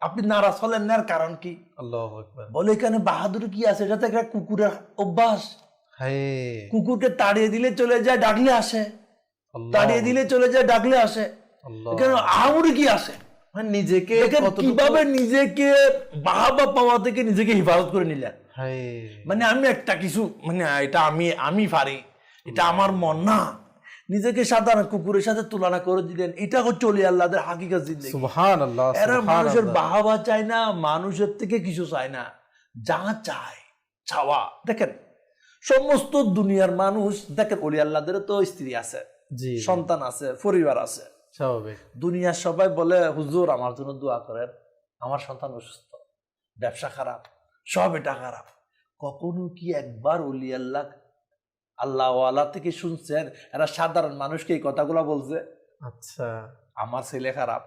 আপনি নারাজ হলেন না, কারণ কি? আল্লাহু আকবার। বলে এখানে বাহাদুরি কি আছে? এটা তো একটা কুকুরের অভ্যাস। হ্যাঁ, কুকুরকে তাড়িয়ে দিলে চলে যায়, ডাকলে আসে, আল্লাহ, তাড়িয়ে দিলে চলে যায়, ডাকলে আসে। আল্লাহ। এখানে আহামরি কি আছে? মানে নিজেকে দেখেন কতটুকু- কিভাবে নিজেকে বাহাবা পাওয়া থেকে নিজেকে হেফাজত করে নিলেন। হ্যাঁ, মানে আমি একটা কিছু, মানে এটা আমি পারি, এটা আমার মন না, নিজেকে সাধারণ কুকুরের সাথে তুলনা করে দিলেন। এটা হচ্ছে ওলি আল্লাহদের হাকিকত জিন্দেগি। সুবহানাল্লাহ, এরা মানুষের সুবহানাল্লাহ। বাহাবা চায় না, মানুষের থেকে কিছু চায় না, যা চায় চাওয়া। দেখেন সমস্ত দুনিয়ার মানুষ, দেখেন ওলি আল্লাহদের তো স্ত্রী আছে, জি, সন্তান আছে, পরিবার আছে। স্বাভাবিক। দুনিয়ার সবাই বলে হুজুর আমার জন্য দোয়া করেন, আমার সন্তান অসুস্থ, ব্যবসা খারাপ, সব এটা খারাপ। কখনো কি একবার ওলি আল্লাহ থেকে শুনছেন এরা সাধারণ মানুষকে এই কথাগুলো বলছে? আচ্ছা, আমার ছেলে খারাপ,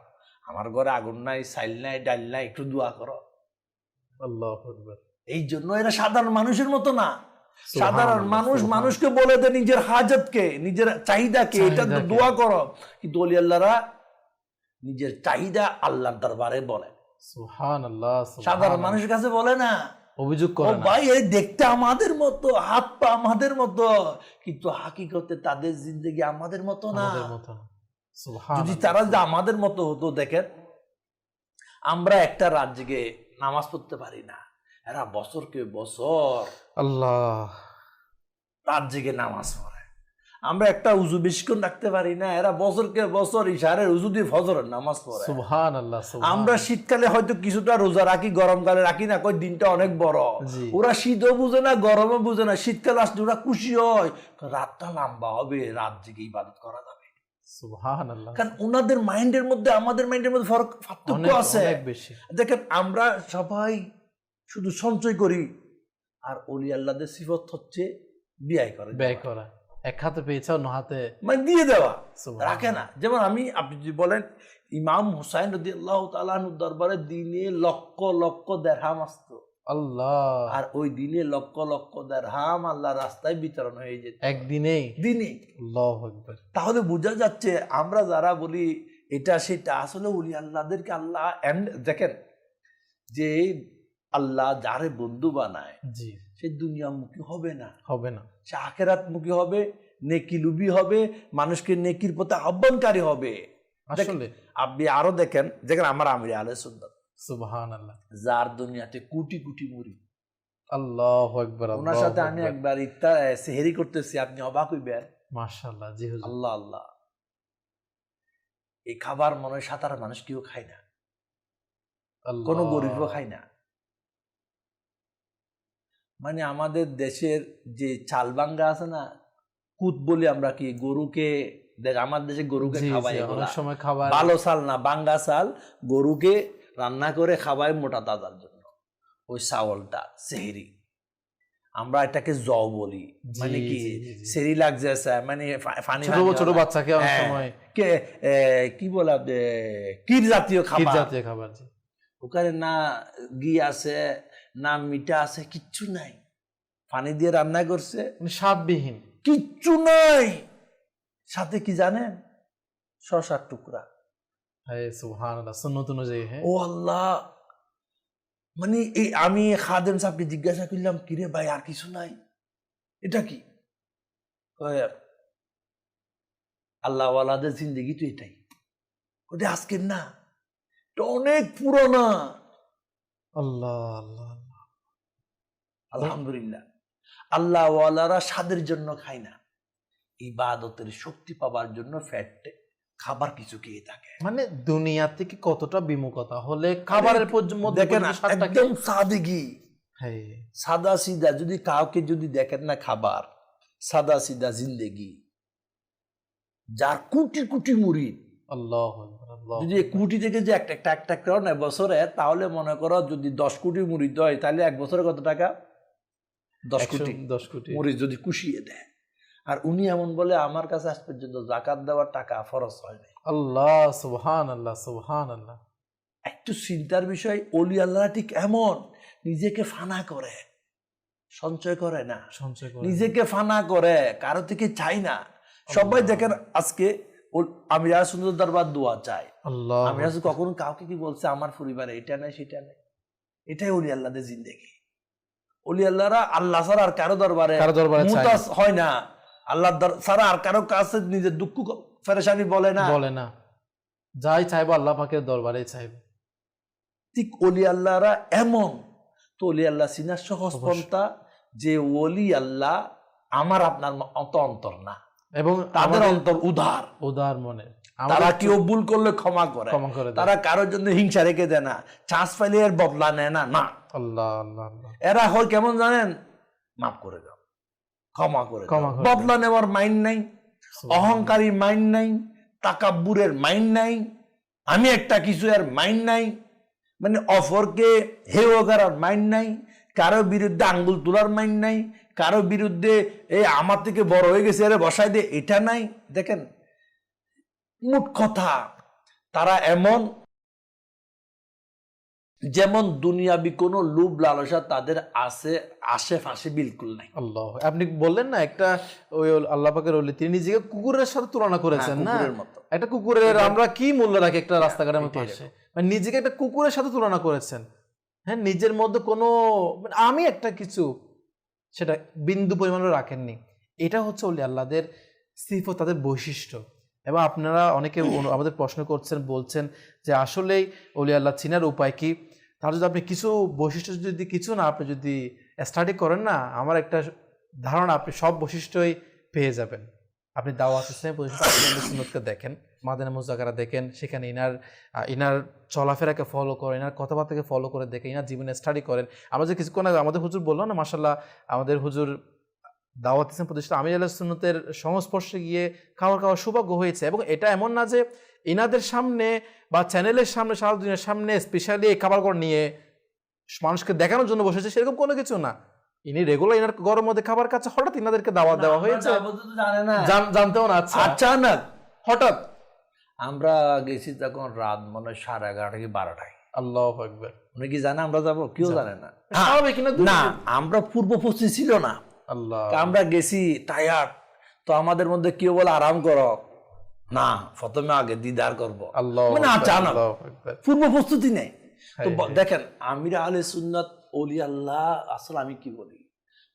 আমার ঘরে আগুন নাই, চাইল নাই, ডাল নাই, একটু দোয়া করো। আল্লাহু আকবার। এই জন্য এরা সাধারণ মানুষের মতো না। সুবহানাল্লাহ, সাধারণ মানুষ সুবহানাল্লাহ। মানুষকে বলে দেয় নিজের হাজতকে, নিজের চাহিদাকে, এটা তো চাহিদাকে। দোয়া করো। কিন্তু ওলি আল্লাহরা নিজের চাহিদা আল্লাহর দরবারে বলে, সুবহানাল্লাহ, সাধারণ সুবহানাল্লাহ। মানুষের কাছে বলে না। অভিযোগ ও করে না। ভাই, এই দেখতে আমাদের মতো, হাত পা আমাদের মতো, কিন্তু হাকিকতে তাদের জিন্দেগি আমাদের মতো না। আমাদের মতো না। যদি সুবহানাল্লাহ। তারা যে আমাদের মতো হতো, দেখেন আমরা একটা রাত জেগে নামাজ পড়তে পারি না, এরা বছরকে বছর আল্লাহ, রাত জেগে নামাজ পড়ে। আমরা একটা উজু বেশিক্ষণ রাখতে পারি না, এরা বছরকে বছর ইশারের উজু দিয়ে ফজরের নামাজ পড়ে। সুবহানাল্লাহ, আমরা সুবহানাল্লাহ। শীতকালে হয়তো কিছুটা রোজা রাখি, গরমকালে রাখি না, কই দিনটা অনেক বড়। জি। ওরা শীতও বুঝে না, গরমও বুঝে না, শীতকালে আসলে ওরা খুশি হয়, রাতটা লম্বা হবে, রাত জেগে ইবাদত করা যাবে। সুবহানাল্লাহ। কারণ ওনাদের মাইন্ডের মধ্যে আমাদের মাইন্ডের মধ্যে পার্থক্য অনেক আছে। অনেক বেশি। দেখেন আমরা সবাই শুধু সঞ্চয় করি, আর ওলি আল্লাহদের সিফত হচ্ছে ব্যয় করে, ব্যয় করা। এক হাতে পেয়েছে অন্য হাতে মানে দিয়ে দেওয়া, সুবহানাল্লাহ। রাখে না। যেমন আপনি যদি বলেন ইমাম হুসাইন রাদিয়াল্লাহু তাআলা আনহুর দরবারে দিনে লক্ষ লক্ষ দিরহাম আসতো, আল্লাহ, আর ওই দিনে লক্ষ লক্ষ দিরহাম আল্লাহর রাস্তায় বিতরণ হয়ে যেত একদিনেই। দিনে। আল্লাহু আকবার। তাহলে বোঝা যাচ্ছে আমরা যারা বলি এটা সেটা, আসলে ওলি আল্লাহদেরকে আল্লাহ দেখেন যে আল্লাহ যারে বন্ধু বানায় জি, সে দুনিয়ামুখী হবে না, হবে না। সে আখিরাতমুখী হবে, নেকি লুবি হবে, মানুষকে নেকির পথে আহ্বানকারী হবে। আসলে আপনি আরো দেখেন আমার আমির আহলে সুন্নাত, সুবহানাল্লাহ, যার দুনিয়াতে কোটি কোটি মুরিদ। আল্লাহু আকবার। ওনার সাথে আমি একবার সেহেরি করতেছি, আপনি অবাক হইবেন। মাশাআল্লাহ। জি হুজুর। আল্লাহ আল্লাহ, এই খাবার মনে হয় সাধারণ মানুষ কেউ খায় না, আল্লাহ। কোনো গরিবও খায় না। মানে আমাদের দেশের যে চাল বাঙ্গা আছে না, কুত বলি আমরা, কি গরুকে আমার দেশে গরুকে জি, খাওয়াই, জি, এগুলা অনেক সময় খাবার ভালো চাল না, বাঙ্গা চাল গরুকে রান্না করে খাওয়াই মোটা তাজার জন্য। ওই চাউলটা সেহরি, আমরা এটাকে জও বলি, জি, মানে কি জি, জি, জি। সেরি লাগছে, মানে ফানি ছোট ছোট বাচ্চাকে অনেক সময় কি বলা, কির জাতীয় ক্ষীর খাবার। জাতীয় খাবার। জি, ওখানে না ঘি আছে, না মিঠা আছে, কিচ্ছু নাই, পানি দিয়ে রান্না করছে, মানে স্বাদবিহীন। কিচ্ছু নাই। সাথে কি জানেন, শসার টুকরা। হ্যাঁ, সুবহানাল্লাহ। সুন্নত অনুযায়ী। হ্যাঁ, ও আল্লাহ, মানে আমি খাদেম সাহেবকে জিজ্ঞাসা করলাম, কিরে ভাই আর কিছু নাই, এটা কি? আল্লাহওয়ালাদের জিন্দেগি তো এটাই, ওটা আজকের না, এটা অনেক পুরোনা। আল্লাহ আল্লাহ। আলহামদুলিল্লাহ, আল্লাহওয়ালারা স্বাদের জন্য খায় না, ইবাদতের শক্তি পাবার জন্য ফ্যাটে খাবার কিছু খেয়ে থাকে। মানে দুনিয়া থেকে কতটা বিমুখতা হলে খাবারের মধ্যে দেখেন পর্যন্ত স্বাদটাকে- একদম সাদেগি, হ্যাঁ, সাদা সিধা যদি কাউকে যদি দেখেন না খাবার, সাদা সিধা জিন্দেগি, যার কোটি কোটি মুরিদ, আল্লাহু আকবার, আল্লাহু যদি কোটি থেকে যে একটা করো না বছরে, তাহলে মনে করো যদি 10 কোটি মুরিদ হয়, তাহলে এক বছরে কত টাকা? 10 কোটি 10 কোটি। মুরিদ যদি কুশিয়ে দেয়। আর উনি এমন বলে, আমার কাছে আজ পর্যন্ত যাকাত দেওয়ার টাকা ফরজ হয়নি। আল্লাহ, সুবহানাল্লাহ, সুবহানাল্লাহ। একটু চিন্তার বিষয়, ওলি আল্লাহ ঠিক এমন, নিজেকে ফানা করে, সঞ্চয় করে না, সঞ্চয় করে নিজেকে ফানা করে, কারো থেকে চাই না। সবাই দেখেন আজকে আমি সুন্দর দরবার দোয়া চাই, আল্লাহ, আমি কখনো কাউকে কি বলছে আমার পরিবারে এটা নাই সেটা নাই? এটাই ওলি আল্লাহদের জিন্দেগি। ওলি আল্লাহরা আল্লাহ ছাড়া আর কারো দরবারে মুতাজ হয় না, আল্লাহ ছাড়া আর কারো কাছে নিজের দুঃখ পেরেশানি বলে না, যাই চাইবো আল্লাহ পাকের দরবারে চাইবো। ঠিক ওলি আল্লাহরা এমন। তো ওলি আল্লাহ চিনার সহজ পন্থা, যে ওলি আল্লাহ আমার আপনার অত অন্তর না, এবং তাদের অন্তর উদার, উদার মনে। তারা কেউ ভুল করলে ক্ষমা করে, তারা কারোর জন্য হিংসা রেখে দেয় না, চান্স পাইলে এর বদলা নেয় না। না, আল্লাহ আল্লাহ আল্লাহ। এরা হয় কেমন জানেন? মাফ করে দাও, ক্ষমা করে দাও, বদলা নেওয়ার মাইন্ড নাই, অহংকারী মাইন্ড নাই, তাকাব্বুরের মাইন্ড নাই, আমি একটা কিছু এর মাইন্ড নাই, মানে অফরকে হেয় করার মাইন্ড নাই, কারো বিরুদ্ধে আঙ্গুল তোলার মাইন্ড নাই, কারো বিরুদ্ধে এই আমার থেকে বড় হয়ে গেছে এর বসাই দে, এটা নাই। দেখেন মোট কথা, তারা এমন যেমন দুনিয়াবি কোন লোভ লালসা তাদের আশেপাশে বিলকুল নাই। আল্লাহ, আপনি বললেন না একটা ওই আল্লাহ পাকের ওলি, তিনি নিজেকে কুকুরের সাথে তুলনা করেছেন না? একটা কুকুরের আমরা কি মূল্য রাখি একটা রাস্তাঘাটের মধ্যে পাশে, মানে নিজেকে একটা কুকুরের সাথে তুলনা করেছেন। হ্যাঁ, নিজের মধ্যে কোনো আমি একটা কিছু সেটা বিন্দু পরিমাণও রাখেননি। এটা হচ্ছে ওলি আল্লাহদের সিফত, তাদের বৈশিষ্ট্য। এবং আপনারা অনেকে আমাদের প্রশ্ন করছেন, বলছেন যে আসলেই ওলি আল্লাহ চিনার উপায় কি? তার যদি আপনি কিছু বৈশিষ্ট্য যদি কিছু না আপনি যদি স্টাডি করেন না, আমার একটা ধারণা আপনি সব বৈশিষ্ট্যই পেয়ে যাবেন। আপনি দাওয়াত ইসলামী প্রতিষ্ঠান সুন্নতকে দেখেন, মাদানী মুজাকারা দেখেন, সেখানে ইনার চলাফেরাকে ফলো করেন, ইনার কথাবার্তাকে ফলো করে দেখেন, ইনার জীবনে স্টাডি করেন। আমরা যে কিছুক্ষণ আগে আমাদের হুজুর বললো না, মাশাআল্লাহ আমাদের হুজুর দাওয়াত ইসলাম প্রতিষ্ঠান আমির আহলে সুন্নতের সংস্পর্শে গিয়ে খাওয়ার সৌভাগ্য হয়েছে। এবং এটা এমন না যে ইনাদের সামনে বা চ্যানেলের সামনে, সারা দুনিয়ার সামনে স্পেশালি এই খাবারঘর নিয়ে মানুষকে দেখানোর জন্য বসেছে, সেরকম কোনো কিছু না। ইনি রেগুলার ইনার ঘরের মধ্যে খাবার কাছে হঠাৎ ইনাদেরকে দাওয়াত দেওয়া হয়েছে, জানতেও না, আচ্ছানক হঠাৎ। আমরা গেছি তখন রাত মনে 11:30 কি 12টায়। আল্লাহু আকবার। উনি কি জানে আমরা যাবো? কেউ জানে না। না, আমরা পূর্ব প্রস্তুতি ছিল না। আল্লাহ, আমরা গেছি টায়ার্ড, তো আমাদের মধ্যে কেউ বলে আরাম করো না, প্রথমে আগে দিদার করবো। মানে আচানক, পূর্ব প্রস্তুতি নেই। তো দেখেন আমির আহলে সুন্নাত ওলি আল্লাহ, আসলে আমি কি বলি,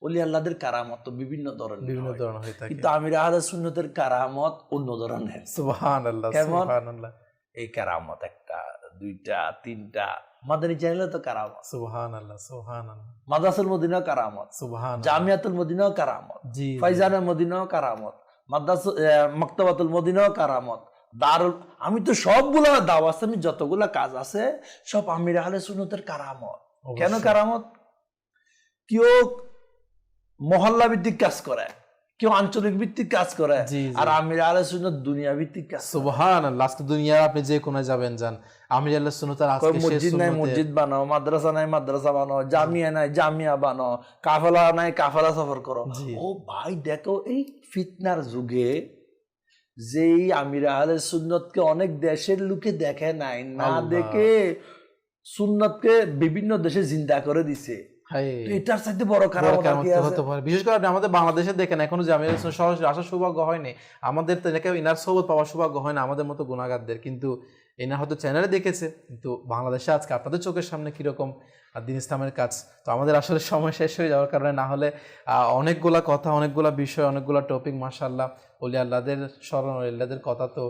ওলি আল্লাহদের কারামত তো বিভিন্ন ধরনের হয়ে থাকে, কিন্তু আমির আহলে সুন্নাতের কারামত অন্য ধরনের। সুবহানাল্লাহ, সুবহানাল্লাহ। এই কারামত একটা, দুইটা, তিনটা, মাদানী চ্যানেলে তো কারামত। সুবহানাল্লাহ, সুবহানাল্লাহ। মাদ্রাসাতুল মদিনা কারামত, সুবহানাল্লাহ। জামিয়াতুল মদিনা কারামত, ফাইজানুল মদিনা কারামত, মাদ্রাসা মাকতাবাতুল মদিনা কারামত, দারুল, আমি তো সবগুলা দাওয়াত ইসলামী যতগুলা কাজ আছে সব আমির আহলে সুন্নতের কারামত। কেন কারামত? কেউ মহল্লা ভিত্তিক কাজ করে, কেউ আঞ্চলিক ভিত্তিক কাজ করে, আর আমির আহলে সুন্নাত দুনিয়া ভিত্তিক কাজ। সুবহানাল্লাহ। আজকে দুনিয়ার আপনি যে কোনায় যাবেন যান, আমির আহলে সুন্নাতের আজকে মসজিদ নাই মসজিদ বানাও, মাদ্রাসা নাই মাদ্রাসা বানাও, জামিয়া নাই জামিয়া বানাও, কাফেলা নাই কাফেলা সফর করো। ও ভাই দেখো, এই ফিতনার যুগে যেই আমির আহলে সুন্নতকে অনেক দেশের লোকে দেখে নাই, না দেখে সুন্নতকে বিভিন্ন দেশে জিন্দা করে দিছে। এটার সাথে বড় কারামত হতে পারে। বিশেষ করে আপনি আমাদের বাংলাদেশে দেখেন, এখনো যে আমির আহলে সরাসরি আসার সৌভাগ্য হয়নি আমাদের, তো ইনার সোহবত পাওয়ার সৌভাগ্য হয় না আমাদের মতো গুনাহগারদের। কিন্তু এনার হয়তো চ্যানেলে দেখেছে, কিন্তু বাংলাদেশে আজকে আপনাদের চোখের সামনে কিরকম দ্বীন ইসলামের কাজ। তো আমাদের আসলে সময় শেষ হয়ে যাওয়ার কারণে, না হলে অনেকগুলা কথা, অনেকগুলা বিষয়, অনেকগুলা টপিক, মাশাআল্লাহ ওলি আল্লাহদের স্মরণ, ওলি আল্লাহদের কথা তো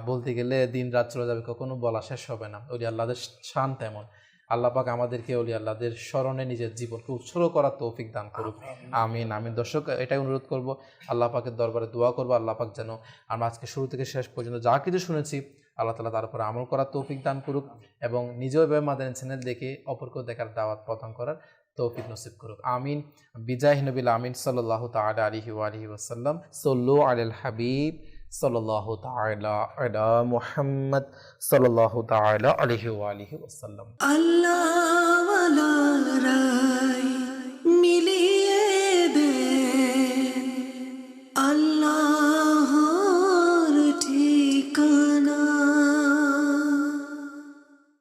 বলতে গেলে দিন রাত চলে যাবে, কখনো বলা শেষ হবে না। ওলি আল্লাহদের শান তেমন। আল্লাহ পাক আমাদেরকে ওলি আল্লাহদের স্মরণে নিজের জীবনকে উৎসর্গ করার তৌফিক দান করুক, আমিন আমিন। দর্শক, এটাই অনুরোধ করব, আল্লাহ পাকের দরবারে দোয়া করবো, আল্লাহ পাক যেন আমরা আজকে শুরু থেকে শেষ পর্যন্ত যা কিছু শুনেছি আল্লাহ তাআলা তার উপরে আমল করার তৌফিক দান করুক, এবং নিজেও এভাবে মাদানী চ্যানেল দেখে অপরকেও দেখার দাওয়াত প্রদান করার তৌফিক নসিব করুক, আমিন। বিজাহি নবিল আমিন সাল্লাল্লাহু তাআলা আলাইহি ওয়া আলিহি ওয়াসাল্লাম। সল্লু আলাল হাবিব সাল্লাল্লাহু তাআলা আলা মুহাম্মদ সাল্লাল্লাহু তাআলা আলাইহি ওয়া আলিহি ওয়াসাল্লাম। আল্লাহ